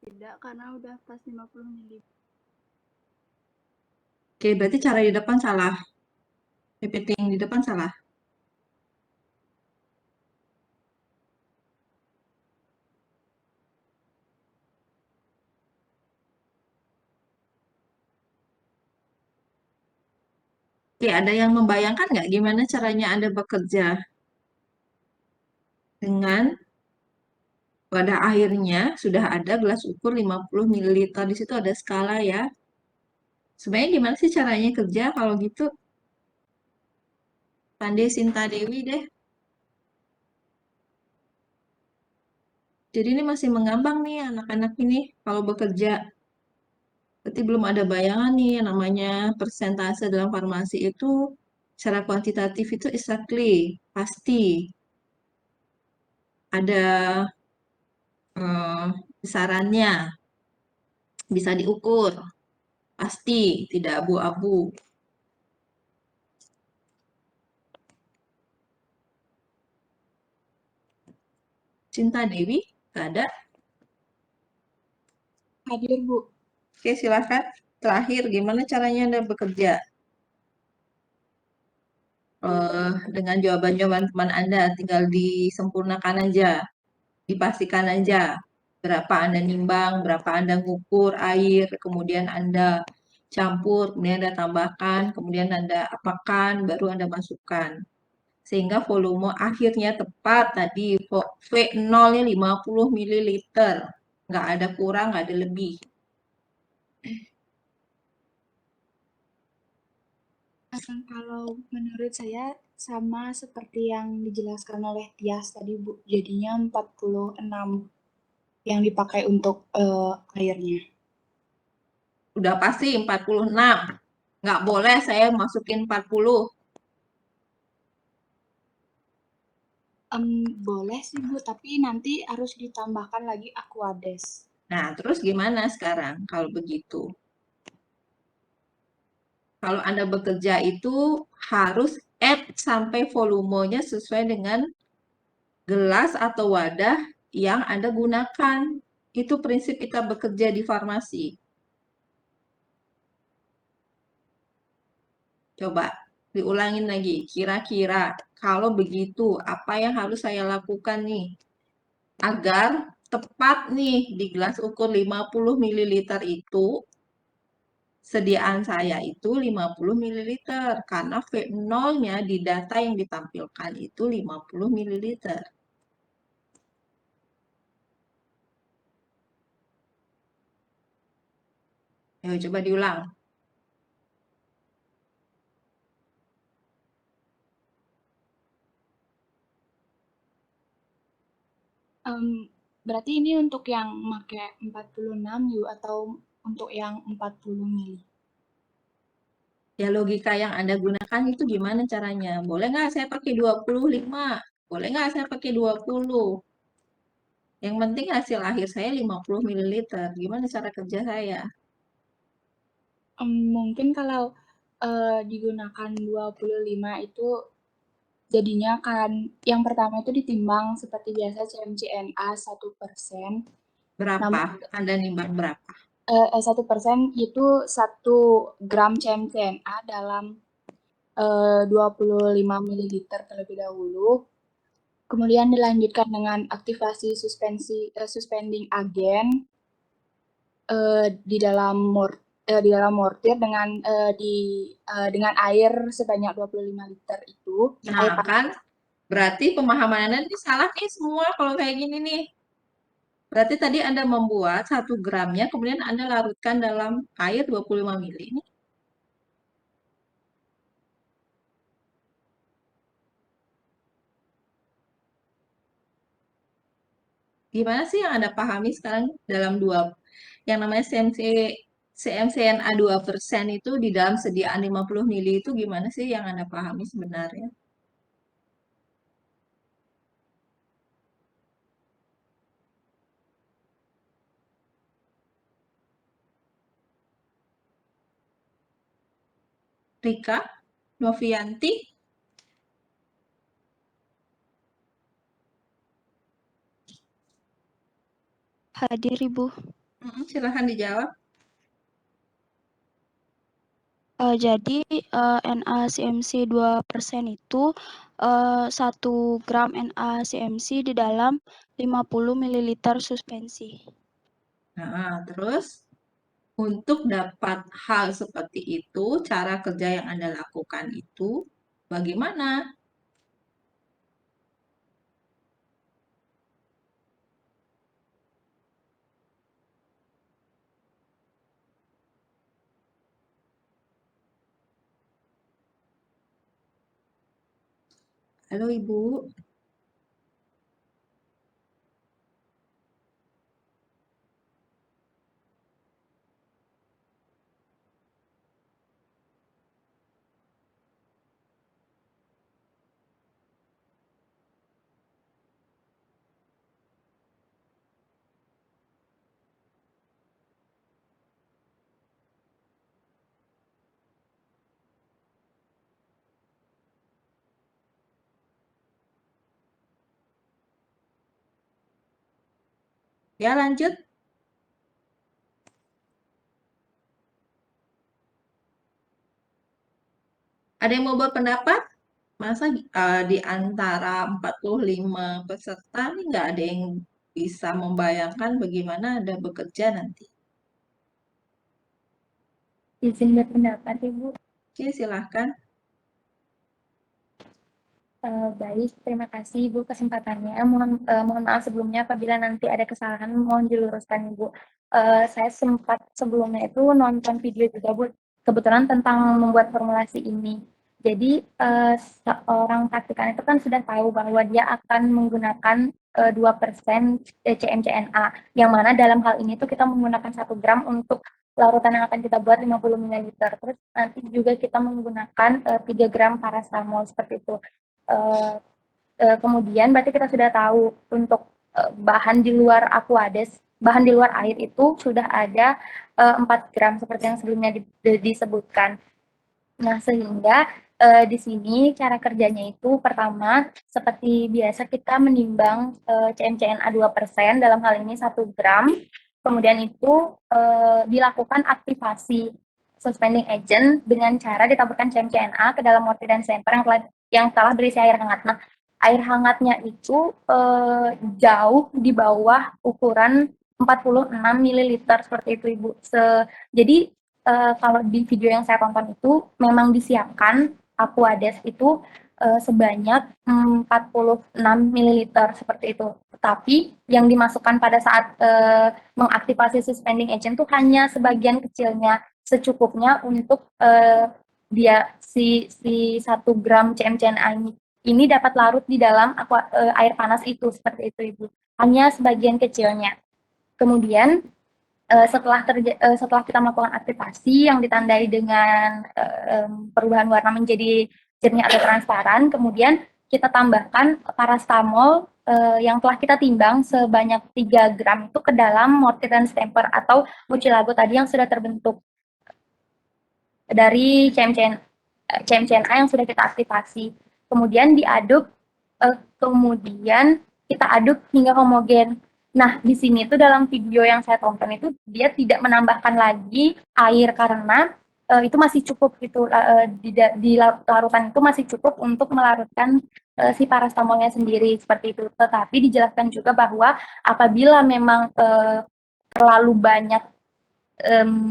Tidak, karena udah pas 50 mili. Oke, berarti cara di depan salah. PPT yang di depan salah. Oke, ada yang membayangkan nggak gimana caranya Anda bekerja? Dengan pada akhirnya sudah ada gelas ukur 50 ml. Di situ ada skala ya. Sebenarnya gimana sih caranya kerja kalau gitu? Pandai Sinta Dewi deh. Jadi ini masih mengambang nih anak-anak ini kalau bekerja. Berarti belum ada bayangan nih yang namanya persentase dalam farmasi itu secara kuantitatif itu exactly, pasti ada besarannya, bisa diukur, pasti tidak abu-abu. Cinta Dewi, nggak ada? Hadir, Bu. Oke, silakan. Terakhir, gimana caranya Anda bekerja? Dengan jawaban-jawaban teman Anda, tinggal disempurnakan aja, dipastikan aja berapa Anda nimbang, berapa Anda ngukur air, kemudian Anda campur, kemudian Anda tambahkan, kemudian Anda apakan, baru Anda masukkan. Sehingga volume akhirnya tepat tadi, V0-nya 50 ml. Nggak ada kurang, nggak ada lebih. Kalau menurut saya sama seperti yang dijelaskan oleh Tias tadi, Bu. Jadinya 46 yang dipakai untuk airnya. Udah pasti 46. Nggak boleh saya masukin 40. Boleh sih, Bu, tapi nanti harus ditambahkan lagi Aquades. Nah, terus gimana sekarang kalau begitu? Kalau Anda bekerja itu harus add sampai volumenya sesuai dengan gelas atau wadah yang Anda gunakan. Itu prinsip kita bekerja di farmasi. Coba diulangin lagi. Kira-kira kalau begitu, apa yang harus saya lakukan nih? Agar tepat nih di gelas ukur 50 ml itu, sediaan saya itu 50 ml. Karena V0-nya di data yang ditampilkan itu 50 ml. Ayo coba diulang. Berarti ini untuk yang pakai 46 yuk atau untuk yang 40 mili? Ya logika yang Anda gunakan itu gimana caranya? Boleh nggak saya pakai 25? Boleh nggak saya pakai 20? Yang penting hasil akhir saya 50 ml. Gimana cara kerja saya? Mungkin kalau digunakan 25 itu jadinya kan yang pertama itu ditimbang seperti biasa CMCNA 1%. Berapa? Anda nimbang berapa? 1% itu 1 gram CMCNA dalam 25 ml terlebih dahulu. Kemudian dilanjutkan dengan aktivasi suspending agen di dalam mortir dengan air sebanyak 25 liter itu. Nah, kan berarti pemahaman Anda ini salah nih semua kalau kayak gini nih. Berarti tadi Anda membuat 1 gramnya, kemudian Anda larutkan dalam air 25 ml. Ini gimana sih yang Anda pahami sekarang dalam yang namanya CMCNA 2% itu di dalam sediaan 50 ml itu gimana sih yang Anda pahami sebenarnya? Rika, Novianti, Hadir, Ibu. silahkan dijawab. Jadi NaCMC 2% itu 1 gram NaCMC di dalam 50 ml suspensi. Nah, terus untuk dapat hal seperti itu, cara kerja yang Anda lakukan itu bagaimana? Halo Ibu. Ya, lanjut. Ada yang mau buat pendapat? Masa di antara 45 peserta nih nggak ada yang bisa membayangkan bagaimana Anda bekerja nanti? Izin berpendapat, Ibu. Oke, silahkan. Baik, terima kasih Ibu kesempatannya. Mohon maaf sebelumnya apabila nanti ada kesalahan, mohon diluruskan Ibu. Saya sempat sebelumnya itu nonton video juga Bu, kebetulan tentang membuat formulasi ini. Jadi seorang praktikan itu kan sudah tahu bahwa dia akan menggunakan 2% CMCNA, yang mana dalam hal ini tuh kita menggunakan 1 gram untuk larutan yang akan kita buat 50 ml. Terus nanti juga kita menggunakan 3 gram paracetamol seperti itu. Kemudian berarti kita sudah tahu untuk bahan di luar aquades, bahan di luar air itu sudah ada 4 gram seperti yang sebelumnya disebutkan. Nah, sehingga di sini cara kerjanya itu pertama seperti biasa kita menimbang CMCNA 2%, dalam hal ini 1 gram. Kemudian itu dilakukan aktivasi suspending agent dengan cara ditaburkan CMCNA ke dalam mortir dan semper yang telah berisi air hangat. Nah, air hangatnya itu jauh di bawah ukuran 46 ml seperti itu Ibu. Jadi kalau di video yang saya tonton itu memang disiapkan aquades itu sebanyak 46 ml seperti itu. Tetapi yang dimasukkan pada saat mengaktifasi suspending agent itu hanya sebagian kecilnya, secukupnya untuk dia si 1 gram CMCNA ini dapat larut di dalam air panas itu, seperti itu Ibu. Hanya sebagian kecilnya. Kemudian setelah kita melakukan aktivasi yang ditandai dengan perubahan warna menjadi jernih atau transparan, kemudian kita tambahkan paracetamol yang telah kita timbang sebanyak 3 gram itu ke dalam mortir dan stamper atau mucilago tadi yang sudah terbentuk dari CMCNA yang sudah kita aktivasi. Kemudian diaduk, kemudian kita aduk hingga homogen. Nah, di sini tuh dalam video yang saya tonton itu dia tidak menambahkan lagi air karena itu masih cukup gitu, di larutan itu masih cukup untuk melarutkan si paracetamolnya sendiri seperti itu. Tetapi dijelaskan juga bahwa apabila memang terlalu banyak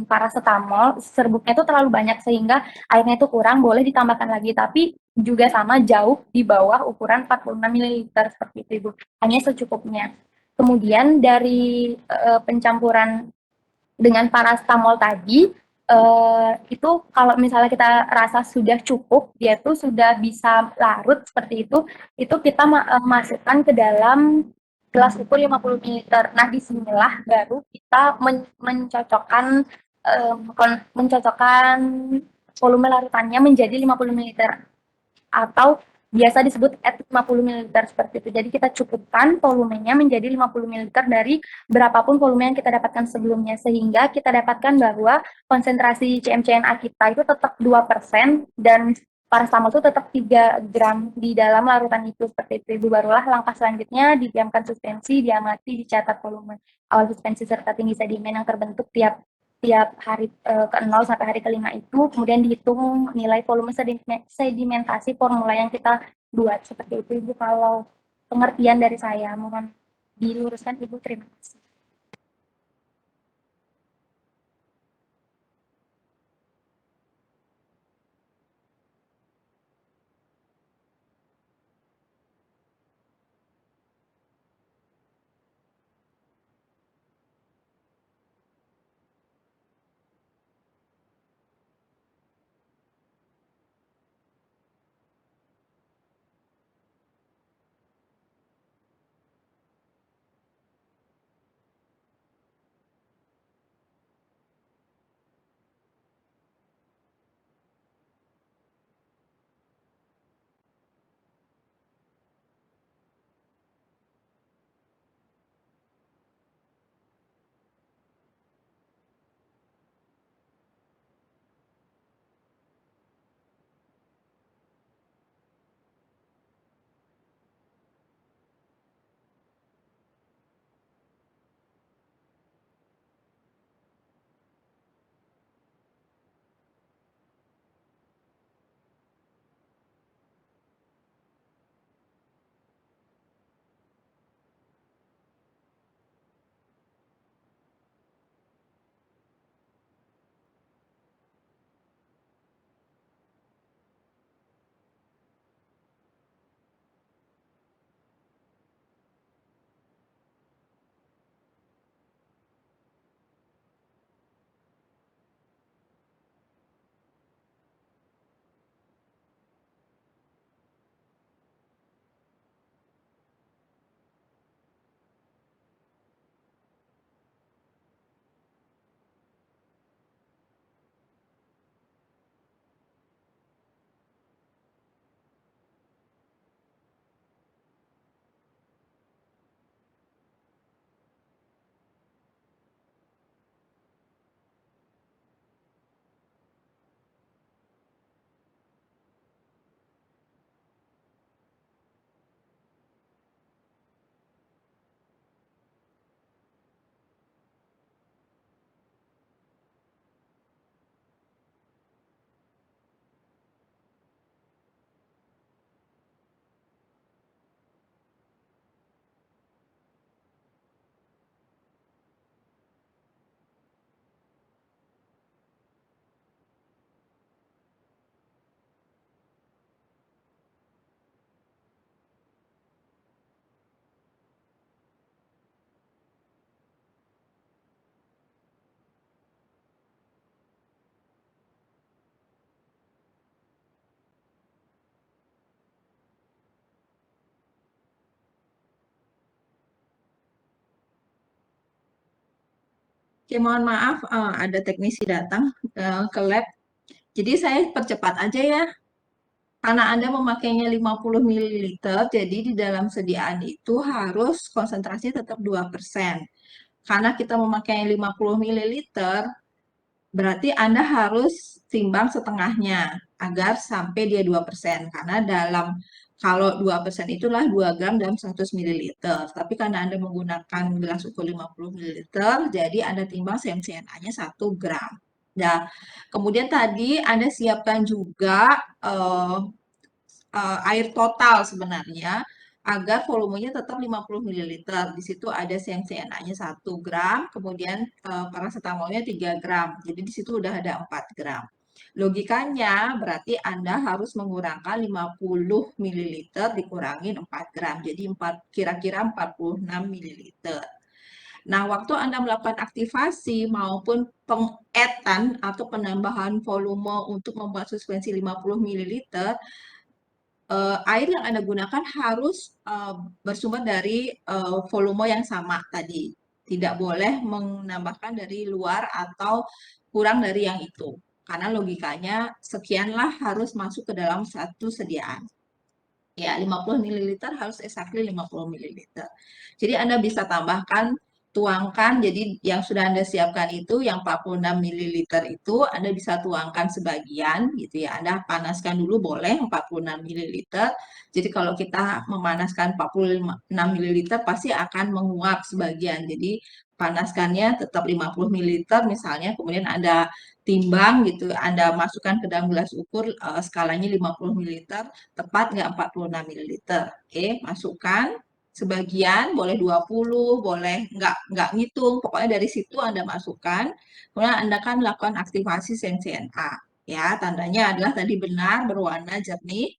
paracetamol, serbuknya itu terlalu banyak sehingga airnya itu kurang, boleh ditambahkan lagi, tapi juga sama jauh di bawah ukuran 46 ml seperti itu Ibu, hanya secukupnya. Kemudian dari pencampuran dengan paracetamol tadi, itu kalau misalnya kita rasa sudah cukup, dia tuh sudah bisa larut seperti itu kita masukkan ke dalam gelas ukur 50 ml. Nah, disinilah baru kita mencocokkan volume larutannya menjadi 50 ml atau biasa disebut at 50 ml seperti itu. Jadi kita cukupkan volumenya menjadi 50 ml dari berapapun volume yang kita dapatkan sebelumnya, sehingga kita dapatkan bahwa konsentrasi CMCNA kita itu tetap 2% dan paracetamol itu tetap 3 gram di dalam larutan itu seperti itu. Ibu, barulah langkah selanjutnya didiamkan suspensi, diamati, dicatat volume awal suspensi serta tinggi sedimen yang terbentuk tiap hari ke-0 sampai hari ke-5 itu, kemudian dihitung nilai volume sedimentasi formula yang kita buat. Seperti itu Ibu kalau pengertian dari saya. Mohon diluruskan Ibu, terima kasih. Oke, mohon maaf, ada teknisi datang ke lab. Jadi saya percepat aja ya. Karena Anda memakainya 50 ml, jadi di dalam sediaan itu harus konsentrasinya tetap 2%. Karena kita memakai 50 ml, berarti Anda harus timbang setengahnya agar sampai dia 2%. Karena kalau 2% itulah 2 gram dalam 100 ml. Tapi karena Anda menggunakan gelas ukur 50 ml, jadi Anda timbang CMCNA-nya 1 gram. Nah, kemudian tadi Anda siapkan juga air total sebenarnya agar volumenya tetap 50 ml. Di situ ada CMCNA-nya 1 gram, kemudian paracetamolnya 3 gram. Jadi di situ udah ada 4 gram. Logikanya berarti Anda harus mengurangkan 50 ml dikurangin 4 gram. Jadi kira-kira 46 ml. Nah, waktu Anda melakukan aktivasi maupun pengetan atau penambahan volume untuk membuat suspensi 50 ml, air yang Anda gunakan harus bersumber dari volume yang sama tadi. Tidak boleh menambahkan dari luar atau kurang dari yang itu. Karena logikanya sekianlah harus masuk ke dalam satu sediaan. Ya, 50 ml harus exactly 50 ml. Jadi Anda bisa tambahkan, tuangkan, jadi yang sudah Anda siapkan itu, yang 46 ml itu, Anda bisa tuangkan sebagian, gitu ya. Anda panaskan dulu boleh 46 ml. Jadi kalau kita memanaskan 46 ml, pasti akan menguap sebagian. Jadi panaskannya tetap 50 ml misalnya, kemudian Anda timbang gitu, Anda masukkan ke dalam gelas ukur skalanya 50 ml, tepat nggak 46 ml. Oke, masukkan sebagian, boleh 20, boleh nggak ngitung, pokoknya dari situ Anda masukkan, kemudian Anda akan melakukan aktivasi CMCNA. Ya, tandanya adalah tadi benar berwarna jernih.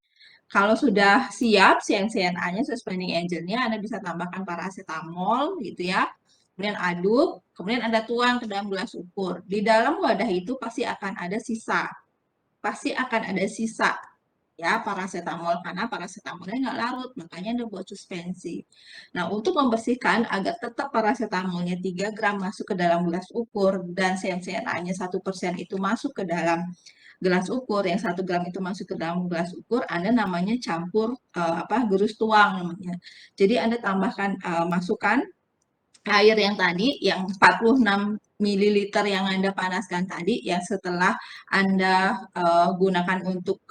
Kalau sudah siap CMCNA-nya, suspending agent-nya, Anda bisa tambahkan paracetamol gitu ya. Kemudian aduk, kemudian Anda tuang ke dalam gelas ukur. Di dalam wadah itu pasti akan ada sisa. Pasti akan ada sisa ya paracetamol karena paracetamolnya nggak larut, makanya Anda buat suspensi. Nah, untuk membersihkan agar tetap paracetamolnya 3 gram masuk ke dalam gelas ukur dan CMCNA-nya 1% itu masuk ke dalam gelas ukur, yang 1 gram itu masuk ke dalam gelas ukur, Anda namanya campur gerus tuang namanya. Jadi Anda tambahkan masukkan air yang tadi, yang 46 ml yang Anda panaskan tadi, yang setelah Anda gunakan untuk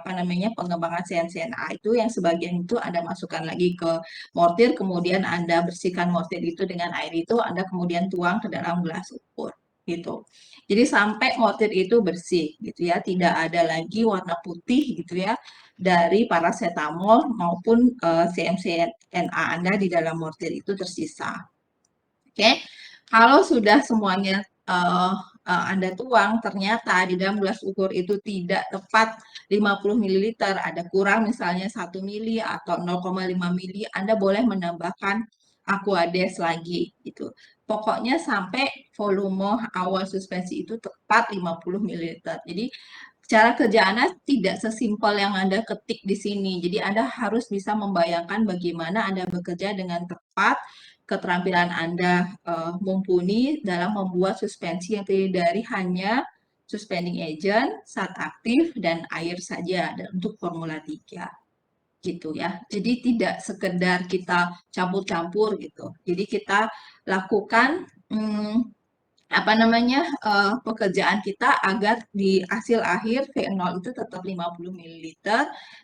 pengembangan CMCNA itu, yang sebagian itu Anda masukkan lagi ke mortir, kemudian Anda bersihkan mortir itu dengan air itu, Anda kemudian tuang ke dalam gelas ukur gitu. Jadi sampai mortir itu bersih gitu ya, tidak ada lagi warna putih gitu ya dari paracetamol maupun CMCNA Anda di dalam mortir itu tersisa. Oke, kalau sudah semuanya Anda tuang, ternyata di dalam gelas ukur itu tidak tepat 50 ml, ada kurang misalnya 1 mili atau 0,5 mili, Anda boleh menambahkan Aquades lagi gitu. Pokoknya sampai volume awal suspensi itu tepat 50 ml. Jadi cara kerja Anda tidak sesimpel yang Anda ketik di sini. Jadi Anda harus bisa membayangkan bagaimana Anda bekerja dengan tepat, keterampilan Anda mumpuni dalam membuat suspensi yang terdiri dari hanya suspending agent, zat aktif, dan air saja untuk Formula 3 gitu ya. Jadi tidak sekedar kita campur-campur gitu. Jadi kita lakukan pekerjaan kita agar di hasil akhir V0 itu tetap 50 ml,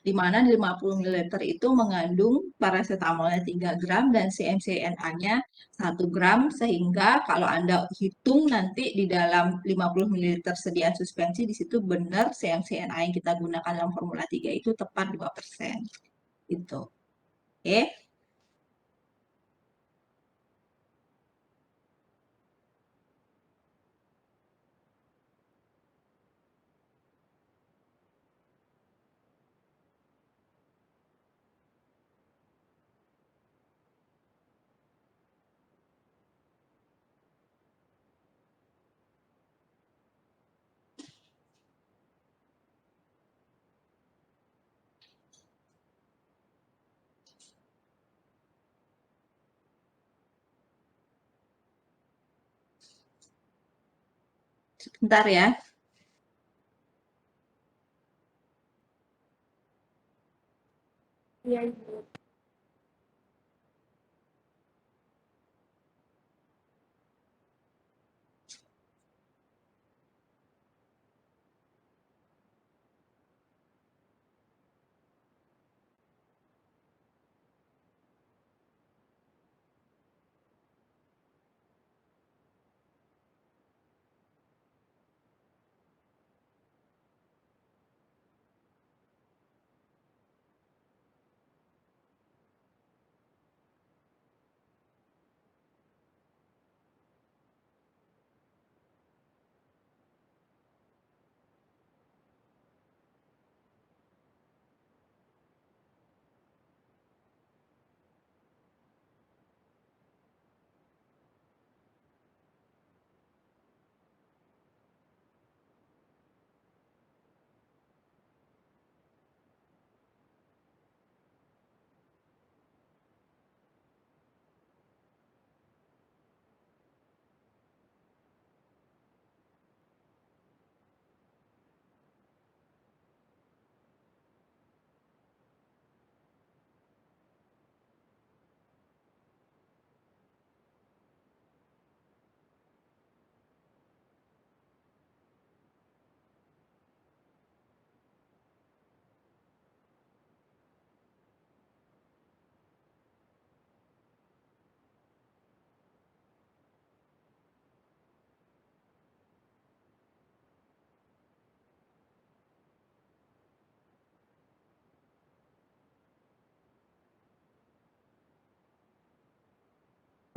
di mana 50 ml itu mengandung paracetamolnya 3 gram dan CMCNA-nya 1 gram, sehingga kalau Anda hitung nanti di dalam 50 ml sediaan suspensi, di situ benar CMCNA yang kita gunakan dalam Formula 3 itu tepat 2%. Gitu. Oke. Sebentar ya. Iya, Ibu.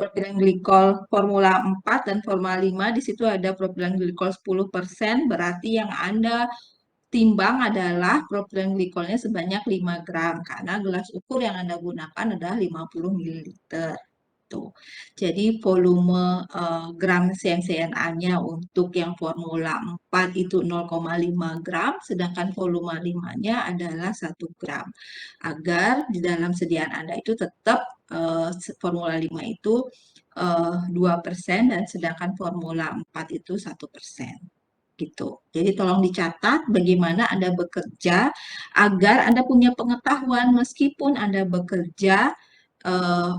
Propilen glikol formula 4 dan formula 5, di situ ada propilen glikol 10%, berarti yang Anda timbang adalah propilen glikolnya sebanyak 5 gram, karena gelas ukur yang Anda gunakan adalah 50 ml. Tuh. Jadi volume gram CMCNA-nya untuk yang formula 4 itu 0,5 gram, sedangkan volume 5-nya adalah 1 gram. Agar di dalam sediaan Anda itu tetap formula 5 itu 2% dan sedangkan formula 4 itu 1%. Gitu. Jadi tolong dicatat bagaimana Anda bekerja agar Anda punya pengetahuan meskipun Anda bekerja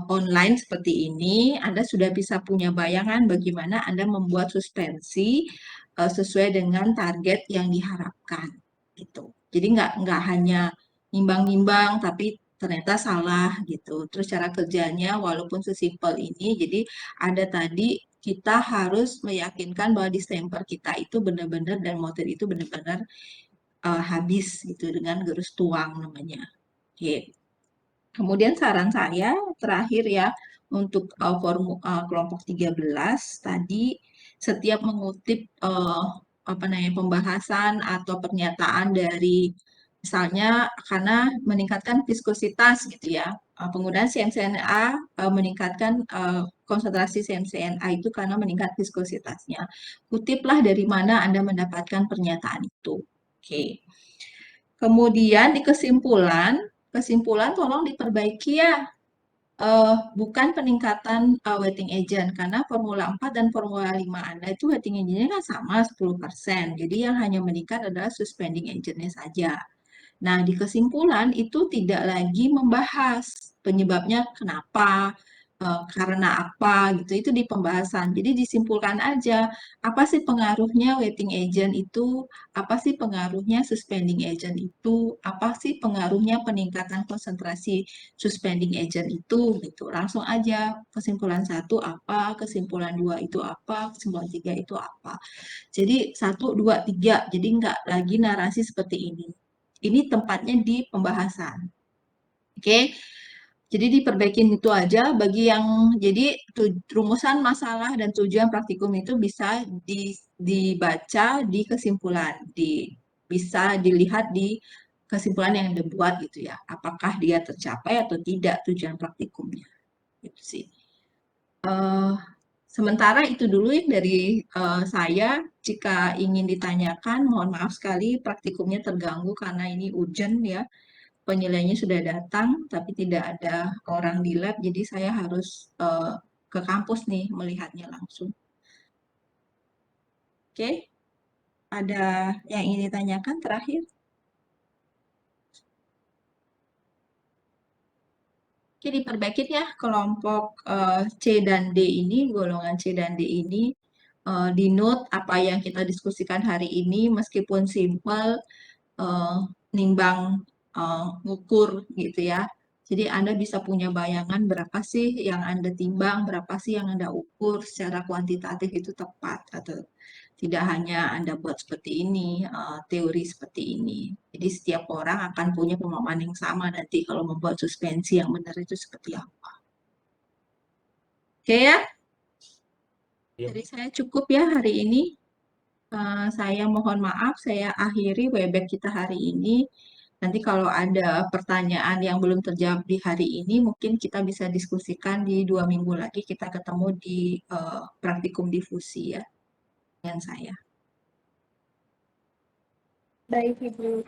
online seperti ini, Anda sudah bisa punya bayangan bagaimana Anda membuat suspensi sesuai dengan target yang diharapkan. Gitu. Jadi nggak hanya nimbang-nimbang, tapi ternyata salah gitu. Terus cara kerjanya walaupun sesimpel ini, jadi ada tadi kita harus meyakinkan bahwa distemper kita itu benar-benar dan motor itu benar-benar habis gitu dengan garis tuang namanya. Oke. Kemudian saran saya terakhir ya untuk kelompok 13 tadi setiap mengutip pembahasan atau pernyataan dari misalnya karena meningkatkan viskositas gitu ya. Penggunaan CMCNA meningkatkan konsentrasi CMCNA itu karena meningkat viskositasnya. Kutiplah dari mana Anda mendapatkan pernyataan itu. Oke. Kemudian di kesimpulan tolong diperbaiki ya. Bukan peningkatan wetting agent karena formula 4 dan formula 5 Anda itu wetting agentnya kan sama 10%. Jadi yang hanya meningkat adalah suspending agentnya saja. Nah, di kesimpulan itu tidak lagi membahas penyebabnya kenapa, karena apa gitu. Itu di pembahasan. Jadi disimpulkan aja apa sih pengaruhnya wetting agent itu, apa sih pengaruhnya suspending agent itu, apa sih pengaruhnya peningkatan konsentrasi suspending agent itu gitu. Langsung aja kesimpulan 1 apa, kesimpulan 2 itu apa, kesimpulan 3 itu apa. Jadi 1, 2, 3. Jadi nggak lagi narasi seperti ini. Ini tempatnya di pembahasan. Oke. Jadi diperbaikin itu aja bagi yang jadi rumusan masalah dan tujuan praktikum itu bisa dibaca di kesimpulan, bisa dilihat di kesimpulan yang dibuat gitu ya. Apakah dia tercapai atau tidak tujuan praktikumnya. Itu sih. Sementara itu dulu ya dari saya. Jika ingin ditanyakan, mohon maaf sekali praktikumnya terganggu karena ini urgent ya. Penilainya sudah datang, tapi tidak ada orang di lab, jadi saya harus ke kampus nih melihatnya langsung. Oke? Ada yang ingin ditanyakan terakhir? Oke, diperbaikin ya kelompok C dan D ini, golongan C dan D ini, di note apa yang kita diskusikan hari ini, meskipun simple, nimbang, ngukur gitu ya. Jadi Anda bisa punya bayangan berapa sih yang Anda timbang, berapa sih yang Anda ukur secara kuantitatif itu tepat atau tidak hanya Anda buat seperti ini, teori seperti ini. Jadi setiap orang akan punya pemahaman yang sama nanti kalau membuat suspensi yang benar itu seperti apa. Oke ya? Jadi saya cukup ya hari ini. Saya mohon maaf, saya akhiri webex kita hari ini. Nanti kalau ada pertanyaan yang belum terjawab di hari ini, mungkin kita bisa diskusikan di 2 minggu lagi. Kita ketemu di praktikum difusi ya dengan saya. Baik, Ibu.